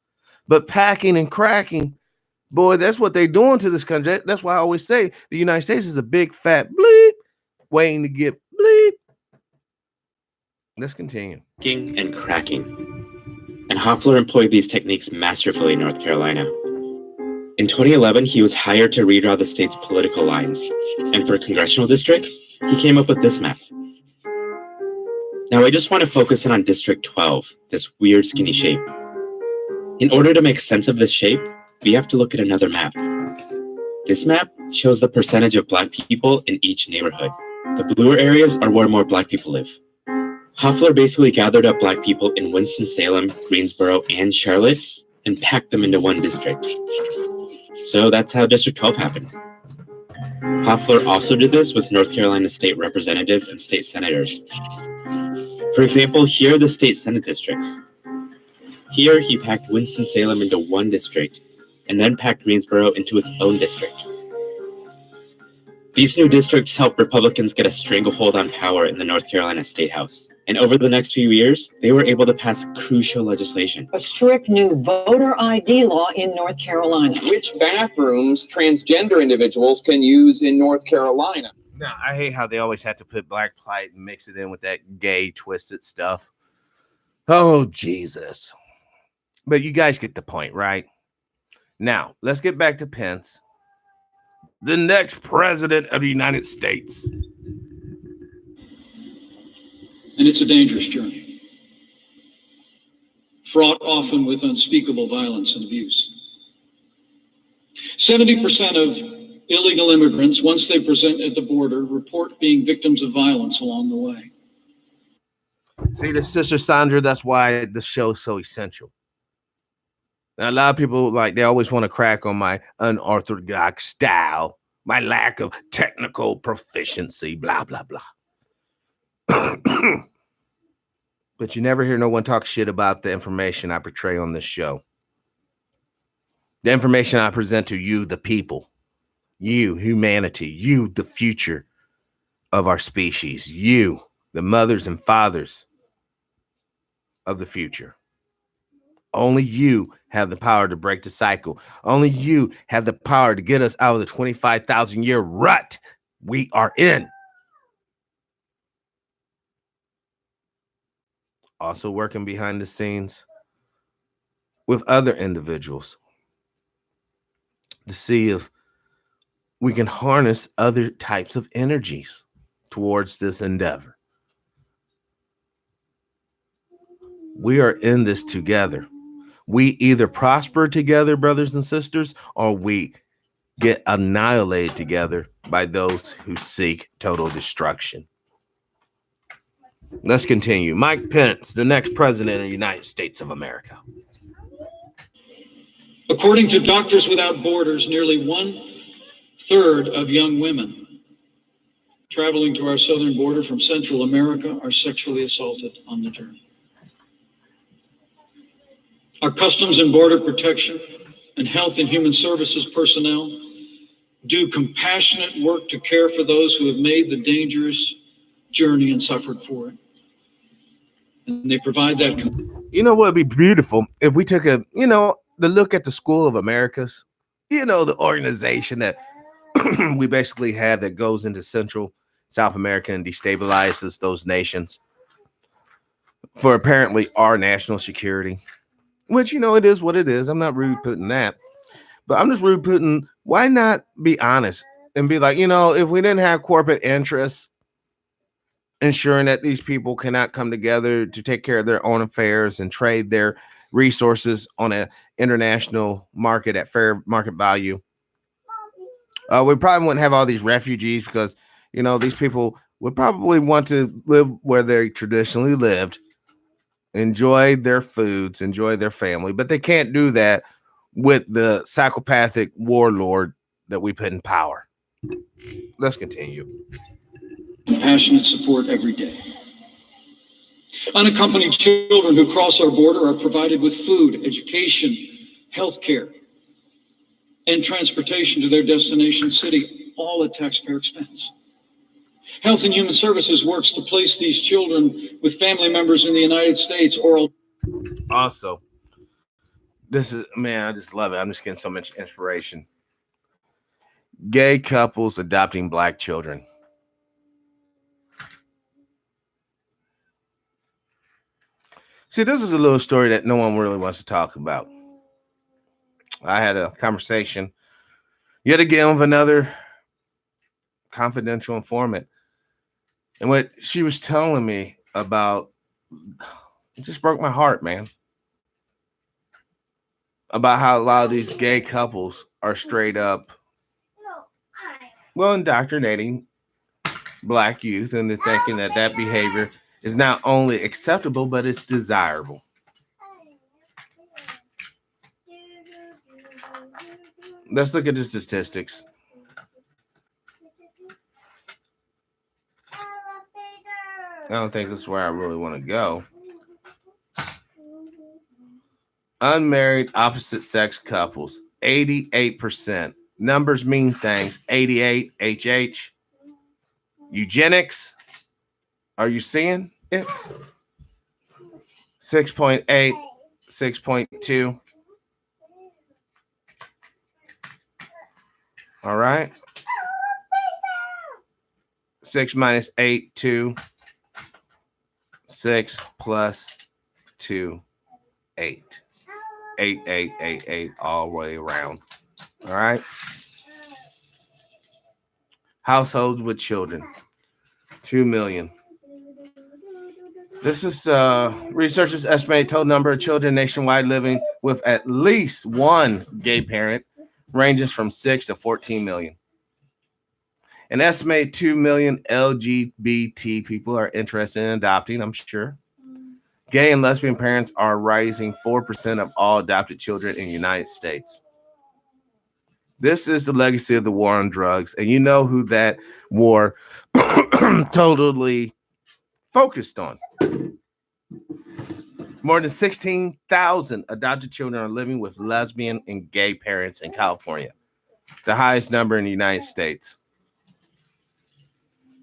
But packing and cracking, boy, that's what they're doing to this country. That's why I always say the United States is a big fat bleep waiting to get bleep. Let's continue. And cracking. And Hoffler employed these techniques masterfully in North Carolina. In 2011, he was hired to redraw the state's political lines. And for congressional districts, he came up with this map. Now, I just want to focus in on District 12, this weird skinny shape. In order to make sense of this shape, we have to look at another map. This map shows the percentage of Black people in each neighborhood. The bluer areas are where more Black people live. Hoffler basically gathered up Black people in Winston-Salem, Greensboro, and Charlotte and packed them into one district. So that's how District 12 happened. Hoffler also did this with North Carolina state representatives and state senators. For example, here are the state senate districts. Here, he packed Winston-Salem into one district, and then packed Greensboro into its own district. These new districts helped Republicans get a stranglehold on power in the North Carolina State House. And over the next few years, they were able to pass crucial legislation. A strict new voter ID law in North Carolina. Which bathrooms transgender individuals can use in North Carolina. Now, I hate how they always have to put black plight and mix it in with that gay, twisted stuff. Oh, Jesus. But you guys get the point, right? Now, let's get back to Pence, the next president of the United States. And it's a dangerous journey, fraught often with unspeakable violence and abuse. 70% of illegal immigrants, once they present at the border, report being victims of violence along the way. See, the Sister Sandra, that's why the show's so essential. Now, a lot of people, they always want to crack on my unorthodox style, my lack of technical proficiency, blah, blah, blah. But you never hear no one talk shit about the information I portray on this show. The information I present to you, the people, you, humanity, you, the future of our species, you, the mothers and fathers of the future. Only you have the power to break the cycle. Only you have the power to get us out of the 25,000-year rut we are in. Also working behind the scenes with other individuals to see if we can harness other types of energies towards this endeavor. We are in this together. We either prosper together, brothers and sisters, or we get annihilated together by those who seek total destruction. Let's continue. Mike Pence, the next president of the United States of America. According to Doctors Without Borders, nearly 1/3 of young women traveling to our southern border from Central America are sexually assaulted on the journey. Our Customs and Border Protection and Health and Human Services personnel do compassionate work to care for those who have made the dangerous journey and suffered for it. And they provide that. You know what would be beautiful if we took the look at the School of Americas, the organization that we basically have that goes into Central South America and destabilizes those nations for apparently our national security, which, it is what it is. I'm not rude putting that, but I'm just rude putting, why not be honest and be like, if we didn't have corporate interests ensuring that these people cannot come together to take care of their own affairs and trade their resources on an international market at fair market value, we probably wouldn't have all these refugees because, these people would probably want to live where they traditionally lived, enjoy their foods, enjoy their family, but they can't do that with the psychopathic warlord that we put in power. Let's continue. Compassionate support every day. Unaccompanied children who cross our border are provided with food, education, health care, and transportation to their destination city, all at taxpayer expense. Health and Human Services works to place these children with family members in the United States or also. This is, man, I just love it. I'm just getting so much inspiration. Gay couples adopting black children. See, this is a little story that no one really wants to talk about. I had a conversation yet again with another confidential informant. And what she was telling me about, it just broke my heart, man. About how a lot of these gay couples are straight up, indoctrinating black youth into thinking that behavior is not only acceptable, but it's desirable. Let's look at the statistics. I don't think this is where I really want to go. Unmarried opposite sex couples, 88%. Numbers mean things. 88, HH. Eugenics. Are you seeing it? 6.8, 6.2. All right. 6 minus 8, 2. 6 plus 2, 8. 8, 8, 8, 8, all the way around. All right. Households with children, 2 million. This is researchers estimate total number of children nationwide living with at least one gay parent ranges from 6 to 14 million. An estimated 2 million LGBT people are interested in adopting, I'm sure. Gay and lesbian parents are rising 4% of all adopted children in the United States. This is the legacy of the war on drugs, and you know who that war totally focused on. More than 16,000 adopted children are living with lesbian and gay parents in California, the highest number in the United States.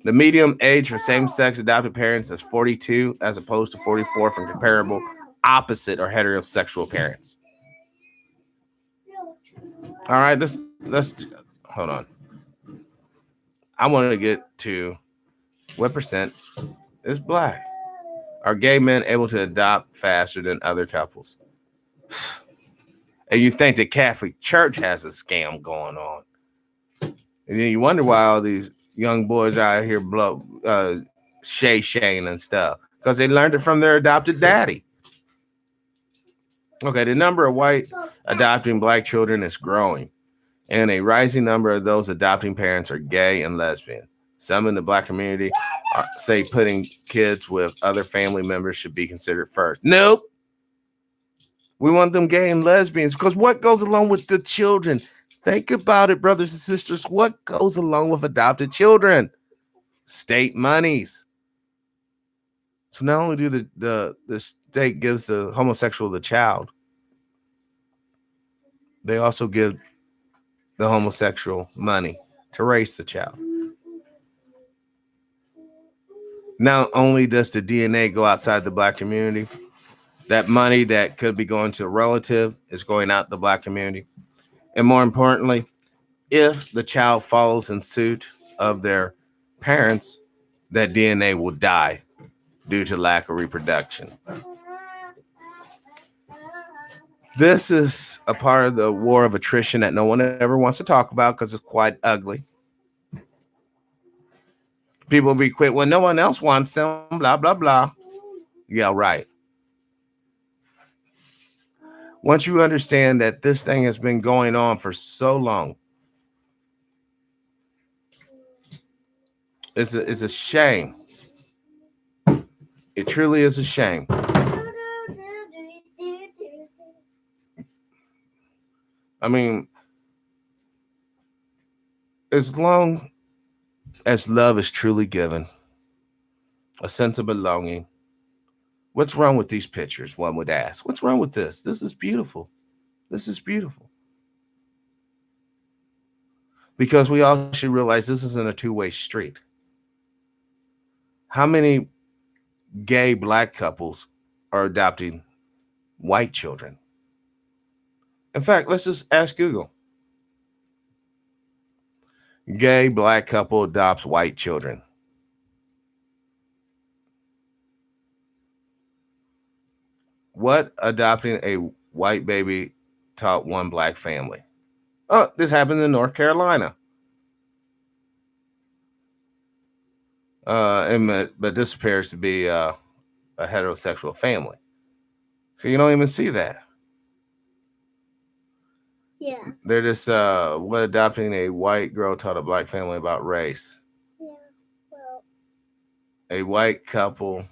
The median age for same-sex adopted parents is 42, as opposed to 44 from comparable opposite or heterosexual parents. All right, let's hold on. I want to get to what percent is Black. Are gay men able to adopt faster than other couples? And you think the Catholic Church has a scam going on. And then you wonder why all these young boys out here shay-shaying and stuff. Because they learned it from their adopted daddy. Okay, the number of white adopting Black children is growing. And a rising number of those adopting parents are gay and lesbian. Some in the Black community say putting kids with other family members should be considered first. Nope. We want them gay and lesbians because what goes along with the children? Think about it, brothers and sisters. What goes along with adopted children? State monies. So not only do the state gives the homosexual the child, they also give the homosexual money to raise the child. Not only does the DNA go outside the Black community, that money that could be going to a relative is going out the Black community. And more importantly, if the child follows in suit of their parents, that DNA will die due to lack of reproduction. This is a part of the war of attrition that no one ever wants to talk about because it's quite ugly. People will be quick when no one else wants them, blah, blah, blah. Yeah, right. Once you understand that this thing has been going on for so long, it's a shame. It truly is a shame. I mean, as long as love is truly given, a sense of belonging, what's wrong with these pictures? One would ask. What's wrong with this? This is beautiful. This is beautiful. Because we all should realize this isn't a two-way street. How many gay Black couples are adopting white children? In fact, let's just ask Google. Gay Black couple adopts white children. What adopting a white baby taught one Black family? Oh, this happened in North Carolina. But this appears to be a heterosexual family. So you don't even see that. Yeah. They're just what adopting a white girl taught a Black family about race. Yeah. Well. A white couple,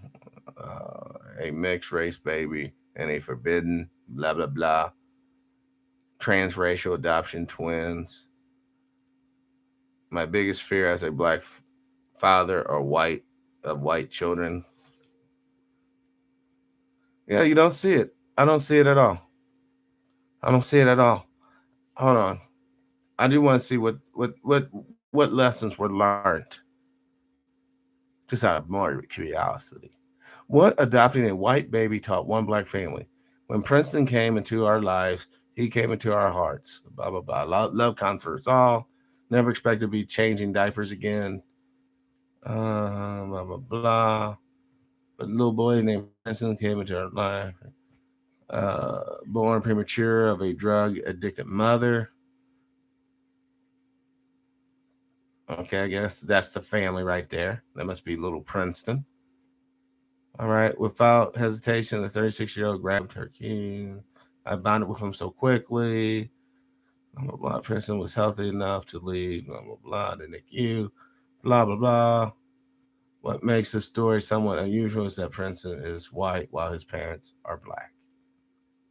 a mixed race baby, and a forbidden blah blah blah. Transracial adoption twins. My biggest fear as a Black father or white children. Yeah, you don't see it. I don't see it at all. I don't see it at all. Hold on. I do want to see what lessons were learned. Just out of more curiosity. What adopting a white baby taught one black family? When Princeton came into our lives, he came into our hearts. Blah, blah, blah. Love conquers all. Never expect to be changing diapers again. Blah, blah, blah. But a little boy named Princeton came into our life. Born premature of a drug addicted mother. Okay, I guess that's the family right there. That must be little Princeton. All right. Without hesitation, the 36-year-old grabbed her key. I bonded with him so quickly. Blah, blah, blah. Princeton was healthy enough to leave. Blah, blah, blah. The NICU. Blah, blah, blah. What makes this story somewhat unusual is that Princeton is white while his parents are black.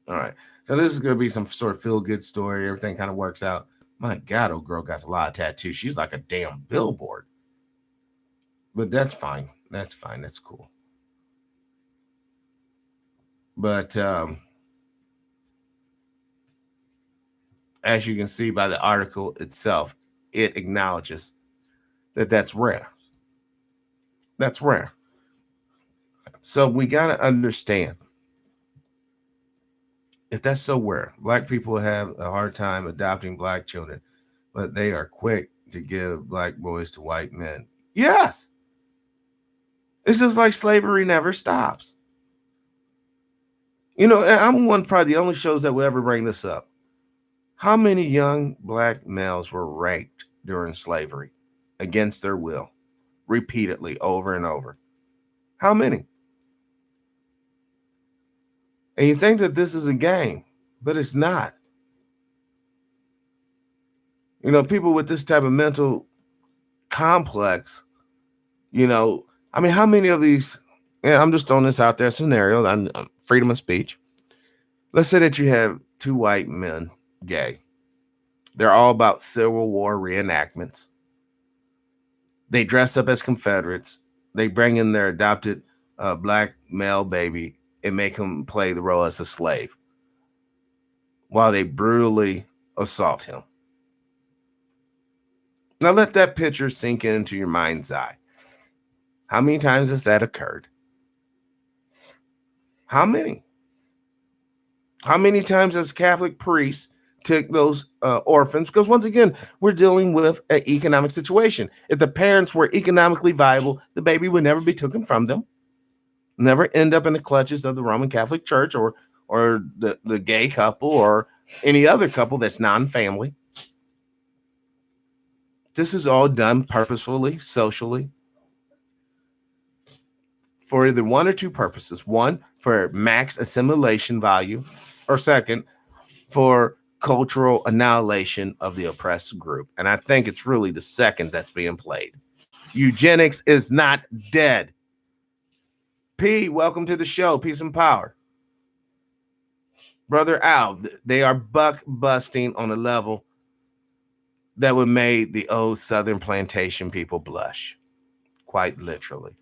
All right. So this is going to be some sort of feel-good story. Everything kind of works out. My God, old girl got a lot of tattoos. She's like a damn billboard. But that's fine. That's fine. That's cool. But as you can see by the article itself, it acknowledges that that's rare. That's rare. So we got to understand, if that's so rare, black people have a hard time adopting black children, but they are quick to give black boys to white men. Yes. It's just like slavery never stops. You know, I'm probably the only shows that will ever bring this up. How many young black males were raped during slavery against their will, repeatedly, over and over? How many? And you think that this is a game, but it's not. You know, people with this type of mental complex, you know, I mean, how many of these, and I'm just throwing this out there, scenario, I'm freedom of speech. Let's say that you have two white men, gay. They're all about Civil War reenactments. They dress up as Confederates. They bring in their adopted black male baby and make him play the role as a slave while they brutally assault him. Now let that picture sink into your mind's eye. How many times has that occurred? How many? How many times has Catholic priests took those orphans? Because once again, we're dealing with an economic situation. If the parents were economically viable, the baby would never be taken from them, never end up in the clutches of the Roman Catholic Church or the gay couple or any other couple that's non-family. This is all done purposefully, socially, for either one or two purposes. One, for max assimilation value, or second, for cultural annihilation of the oppressed group. And I think it's really the second that's being played. Eugenics is not dead. P, welcome to the show. Peace and power. Brother Al, they are buck busting on a level that would make the old Southern plantation people blush, quite literally.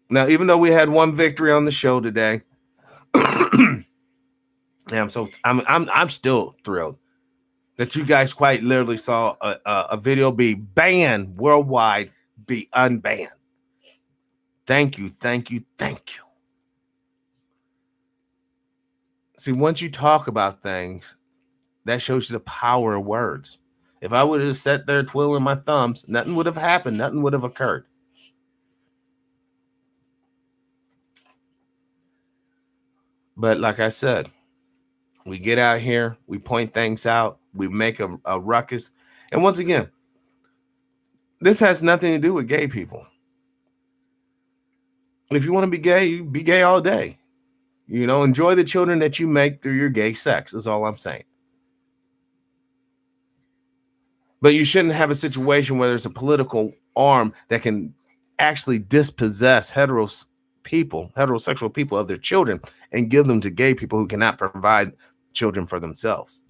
Now, even though we had one victory on the show today, I'm still thrilled that you guys quite literally saw a video be banned worldwide, be unbanned. Thank you, thank you, thank you. See, once you talk about things, that shows you the power of words. If I would have sat there twiddling my thumbs, nothing would have happened. Nothing would have occurred. But like I said, we get out here, we point things out, we make a ruckus. And once again, this has nothing to do with gay people. If you want to be gay, you be gay all day. You know, enjoy the children that you make through your gay sex, is all I'm saying. But you shouldn't have a situation where there's a political arm that can actually dispossess heterosexual people of their children and give them to gay people who cannot provide children for themselves.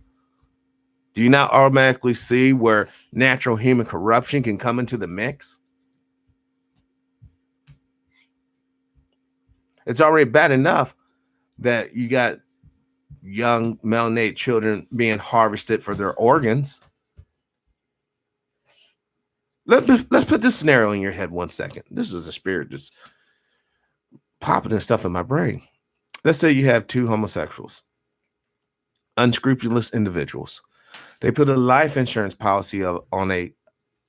Do you not automatically see where natural human corruption can come into the mix? It's already bad enough that you got young melanated children being harvested for their organs. Let's put this scenario in your head 1 second. This is a spirit just popping and stuff in my brain. Let's say you have two homosexuals, unscrupulous individuals. They put a life insurance policy on a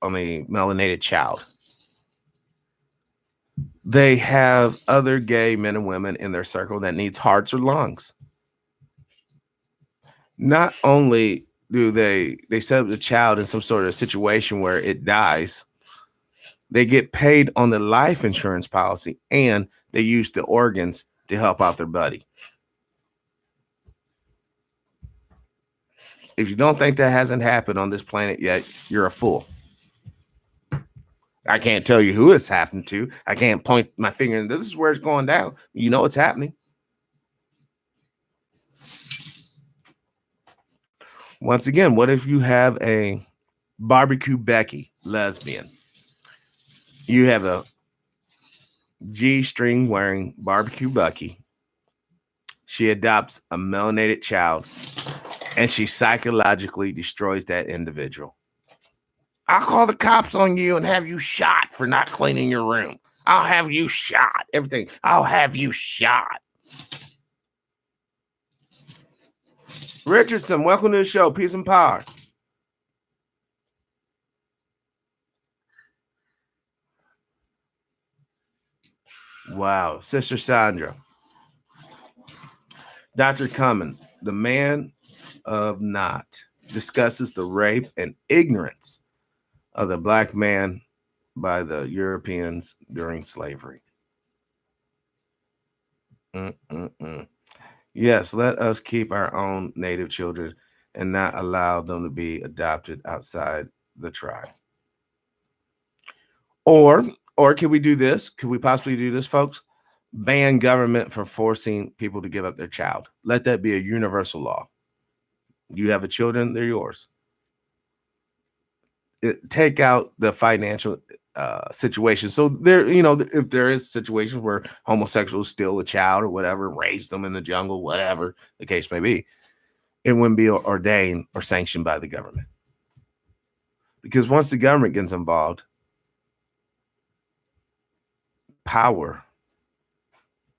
melanated child. They have other gay men and women in their circle that needs hearts or lungs. Not only do they set up the child in some sort of situation where it dies, they get paid on the life insurance policy, and they use the organs to help out their buddy. If you don't think that hasn't happened on this planet yet, you're a fool. I can't tell you who it's happened to. I can't point my finger and this is where it's going down. You know it's happening. Once again, what if you have a barbecue Becky lesbian? You have a G-string wearing barbecue Bucky. She adopts a melanated child and she psychologically destroys that individual. I'll call the cops on you and have you shot for not cleaning your room. I'll have you shot. Everything. I'll have you shot. Richardson, welcome to the show. Peace and power. Wow. Sister Sandra. Dr. Cummin, the man of Not, discusses the rape and ignorance of the black man by the Europeans during slavery. Yes, let us keep our own native children and not allow them to be adopted outside the tribe. Or can we do this? Could we possibly do this, folks? Ban government for forcing people to give up their child. Let that be a universal law. You have a children, they're yours. Take out the financial situation. So there, if there is situations where homosexuals steal a child or whatever, raise them in the jungle, whatever the case may be, it wouldn't be ordained or sanctioned by the government. Because once the government gets involved, power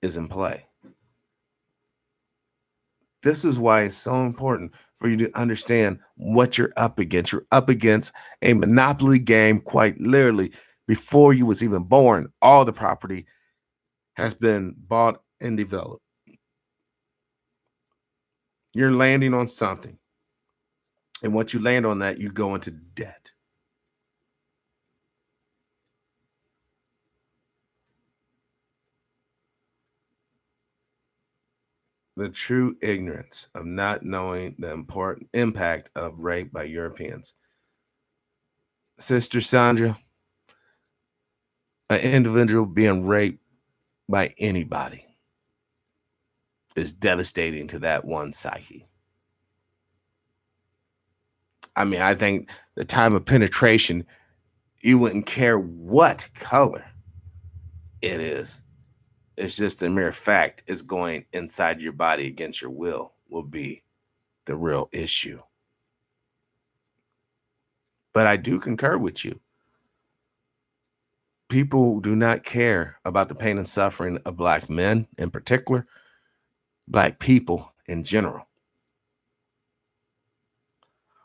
is in play. This is why it's so important for you to understand what you're up against. You're up against a monopoly game, quite literally. Before you was even born, all the property has been bought and developed. You're landing on something. And once you land on that, you go into debt. The true ignorance of not knowing the important impact of rape by Europeans. Sister Sandra, an individual being raped by anybody is devastating to that one psyche. I mean, I think the time of penetration, you wouldn't care what color it is. It's just a mere fact. It's going inside your body against your will be the real issue. But I do concur with you. People do not care about the pain and suffering of Black men in particular, Black people in general.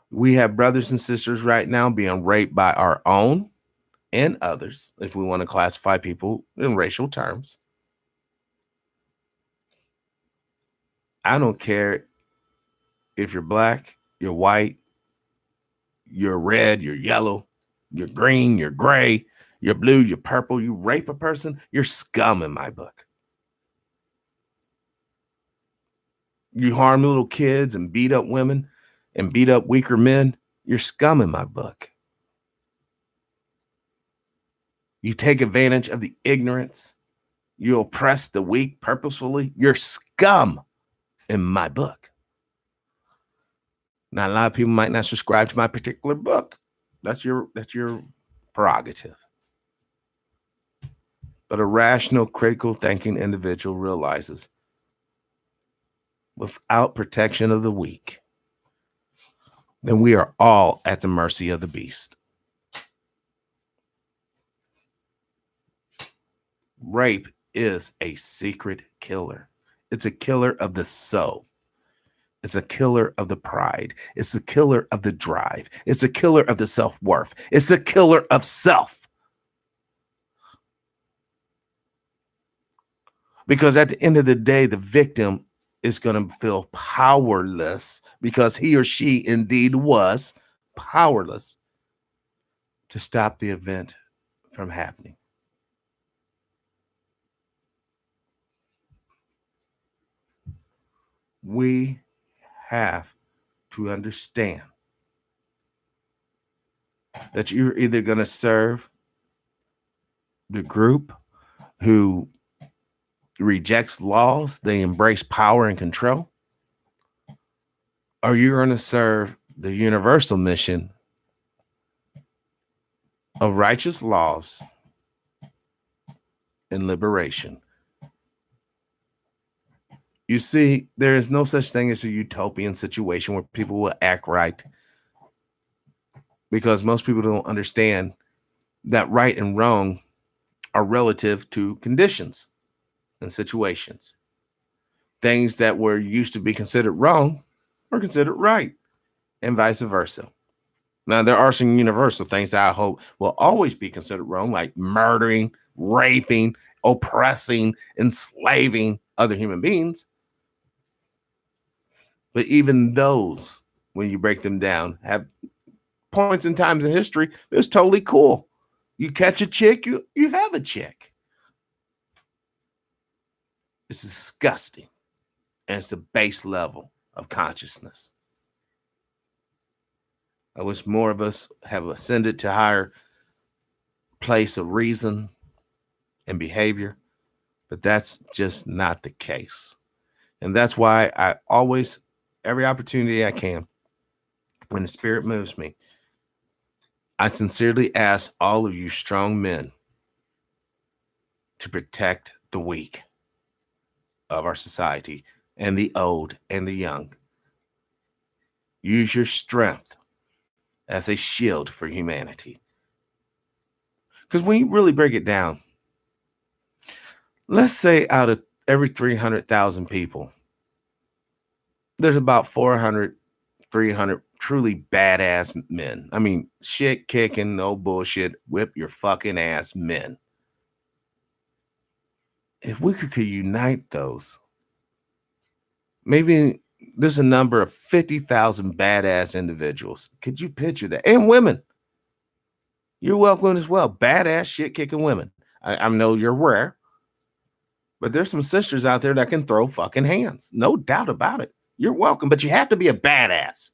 We have brothers and sisters right now being raped by our own and others, if we want to classify people in racial terms. I don't care if you're Black, you're white, you're red, you're yellow, you're green, you're gray, you're blue, you're purple. You rape a person, you're scum in my book. You harm little kids and beat up women and beat up weaker men, you're scum in my book. You take advantage of the ignorance, you oppress the weak purposefully, you're scum in my book. Now, a lot of people might not subscribe to my particular book. That's your prerogative. But a rational, critical thinking individual realizes without protection of the weak, then we are all at the mercy of the beast. Rape is a secret killer. It's a killer of the soul. It's a killer of the pride. It's a killer of the drive. It's a killer of the self-worth. It's a killer of self. Because at the end of the day, the victim is going to feel powerless because he or she indeed was powerless to stop the event from happening. We have to understand that you're either going to serve the group who rejects laws, they embrace power and control, or you're going to serve the universal mission of righteous laws and liberation. You see, there is no such thing as a utopian situation where people will act right, because most people don't understand that right and wrong are relative to conditions and situations. Things that were used to be considered wrong are considered right, and vice versa. Now, there are some universal things that I hope will always be considered wrong, like murdering, raping, oppressing, enslaving other human beings. But even those, when you break them down, have points in times in history that's totally cool. You catch a chick, you have a chick. It's disgusting. And it's the base level of consciousness. I wish more of us have ascended to higher place of reason and behavior, but that's just not the case. And that's why I always, every opportunity I can, when the spirit moves me, I sincerely ask all of you strong men to protect the weak of our society and the old and the young. Use your strength as a shield for humanity. Because when you really break it down, let's say out of every 300,000 people, there's about 400, 300 truly badass men. I mean, shit kicking, no bullshit, whip your fucking ass men. If we could unite those, maybe there's a number of 50,000 badass individuals. Could you picture that? And women. You're welcome as well. Badass shit kicking women. I know you're rare, but there's some sisters out there that can throw fucking hands. No doubt about it. You're welcome, but you have to be a badass.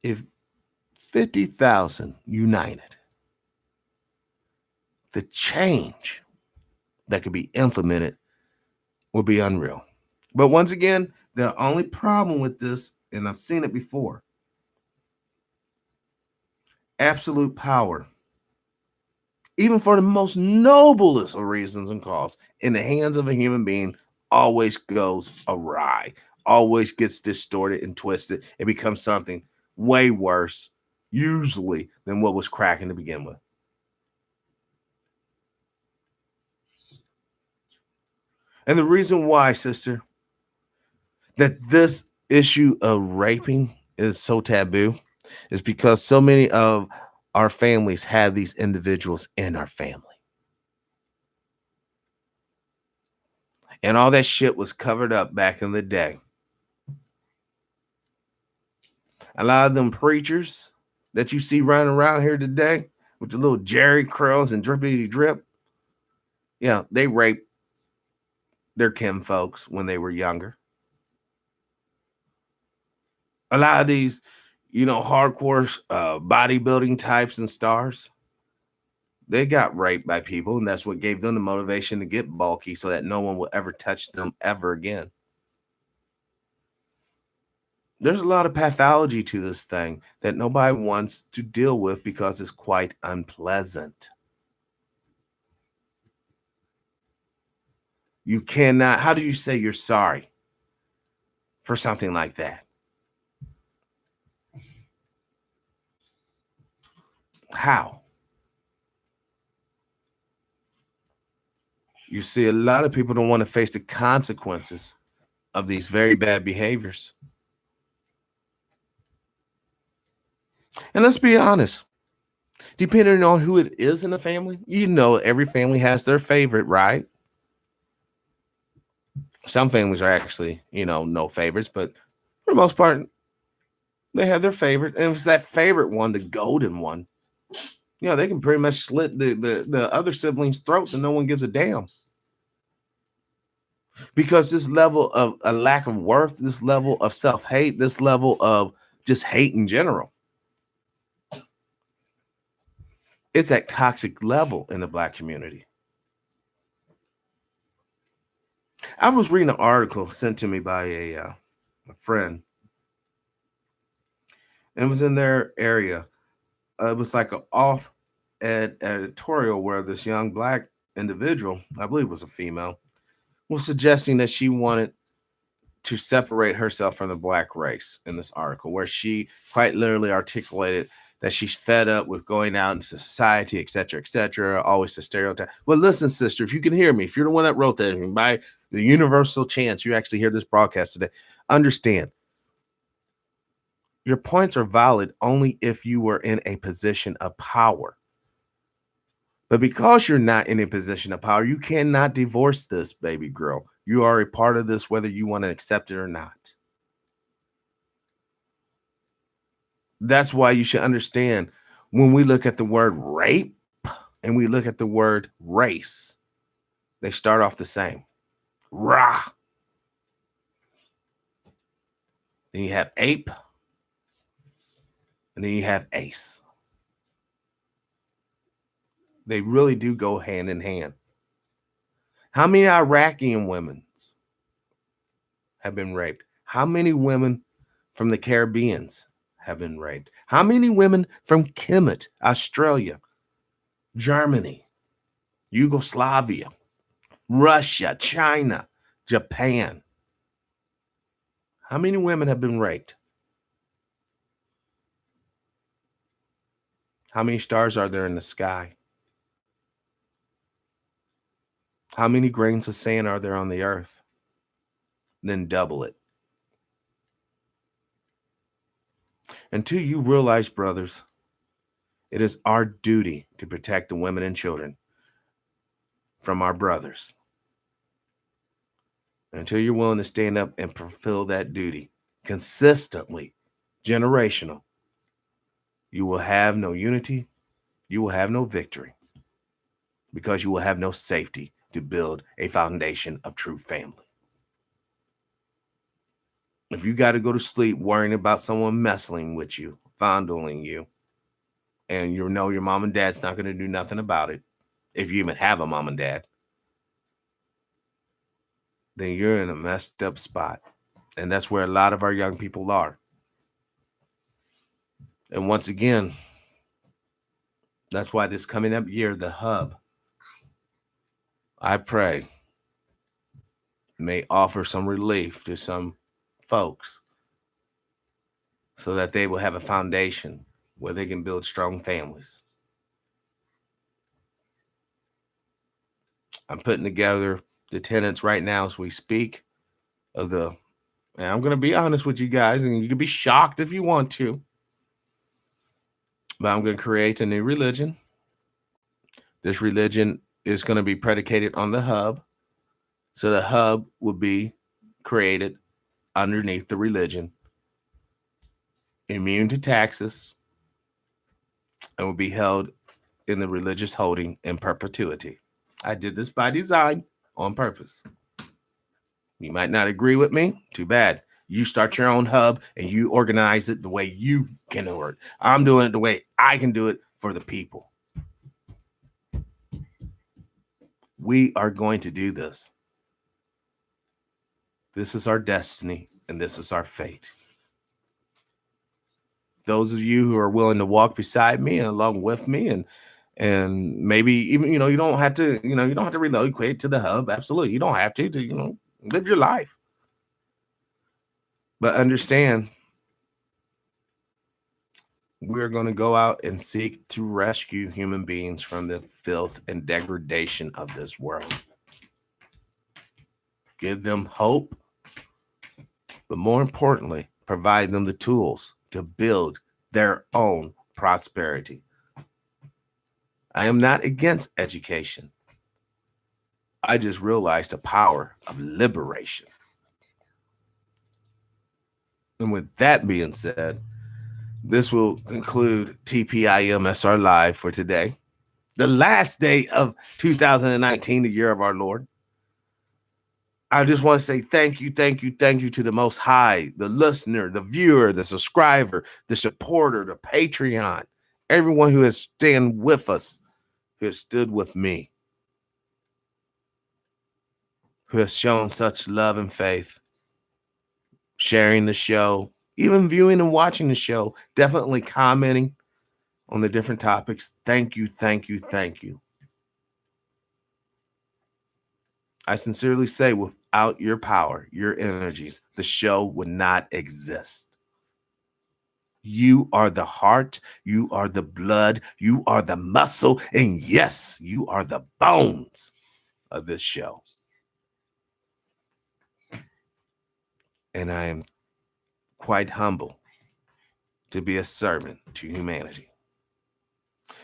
If 50,000 united, the change that could be implemented would be unreal. But once again, the only problem with this, and I've seen it before, absolute power, even for the most noblest of reasons and cause, in the hands of a human being, always goes awry, always gets distorted and twisted. It becomes something way worse, usually, than what was cracking to begin with. And the reason why, sister, that this issue of raping is so taboo is because so many of our families have these individuals in our family. And all that shit was covered up back in the day. A lot of them preachers that you see running around here today with the little Jerry curls and drippity drip, yeah, they raped their kinfolks when they were younger. A lot of these, hardcore bodybuilding types and stars, they got raped by people, and that's what gave them the motivation to get bulky so that no one will ever touch them ever again. There's a lot of pathology to this thing that nobody wants to deal with because it's quite unpleasant. You cannot, how do you say you're sorry for something like that? How? You see, a lot of people don't want to face the consequences of these very bad behaviors. And let's be honest, depending on who it is in the family, you know, every family has their favorite, right? Some families are actually, you know, no favorites, but for the most part, they have their favorite. And if it's that favorite one, the golden one, you know, they can pretty much slit the other siblings' throats and no one gives a damn. Because this level of a lack of worth, this level of self-hate, this level of just hate in general, it's at toxic level in the Black community. I was reading an article sent to me by a friend, and it was in their area. It was like an off editorial where this young Black individual, I believe it was a female, was suggesting that she wanted to separate herself from the Black race in this article, where she quite literally articulated that she's fed up with going out into society, et cetera, always the stereotype. Well, listen, sister, if you can hear me, if you're the one that wrote that, by the universal chance you actually hear this broadcast today, understand your points are valid only if you were in a position of power. But because you're not in a position of power, you cannot divorce this, baby girl. You are a part of this, whether you want to accept it or not. That's why you should understand when we look at the word rape and we look at the word race, they start off the same. Rah. Then you have ape. And then you have ace. They really do go hand in hand. How many Iraqi women have been raped? How many women from the Caribbean have been raped? How many women from Kemet, Australia, Germany, Yugoslavia, Russia, China, Japan? How many women have been raped? How many stars are there in the sky? How many grains of sand are there on the earth? Then double it. Until you realize, brothers, it is our duty to protect the women and children from our brothers. And until you're willing to stand up and fulfill that duty consistently, generational, you will have no unity, you will have no victory, because you will have no safety to build a foundation of true family. If you got to go to sleep worrying about someone messing with you, fondling you, and you know your mom and dad's not going to do nothing about it, if you even have a mom and dad, then you're in a messed up spot. And that's where a lot of our young people are. And once again, that's why this coming up year, the hub, I pray, may offer some relief to some folks so that they will have a foundation where they can build strong families. I'm putting together the tenets right now as we speak of the, and I'm going to be honest with you guys, and you can be shocked if you want to, but I'm going to create a new religion. This religion is going to be predicated on the hub. So the hub will be created underneath the religion, immune to taxes, and will be held in the religious holding in perpetuity. I did this by design on purpose. You might not agree with me. Too bad. You start your own hub and you organize it the way you can do it. I'm doing it the way I can do it for the people. We are going to do this. This is our destiny and this is our fate. Those of you who are willing to walk beside me and along with me and And maybe even, you don't have to, you don't have to relocate to the hub. Absolutely. You don't have to live your life. But understand, we're going to go out and seek to rescue human beings from the filth and degradation of this world. Give them hope, but more importantly, provide them the tools to build their own prosperity. I am not against education. I just realized the power of liberation. And with that being said, this will conclude TPIM SR Live for today, the last day of 2019, the year of our Lord. I just want to say thank you to the Most High, the listener, the viewer, the subscriber, the supporter, the Patreon, everyone who has stand with us, who has stood with me, who has shown such love and faith, sharing the show, even viewing and watching the show, definitely commenting on the different topics. Thank you. I sincerely say, without your power, your energies, the show would not exist. You are the heart, you are the blood, you are the muscle, and yes, you are the bones of this show. And I am quite humble to be a servant to humanity.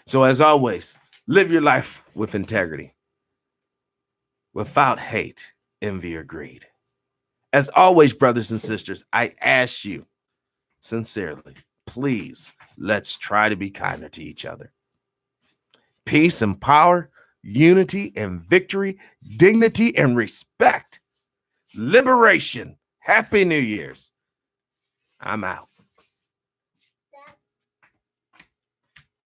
So as always, live your life with integrity, without hate, envy, or greed. As always, brothers and sisters, I ask you sincerely, please, let's try to be kinder to each other. Peace and power, unity and victory, dignity and respect, liberation. Happy New Year's. I'm out.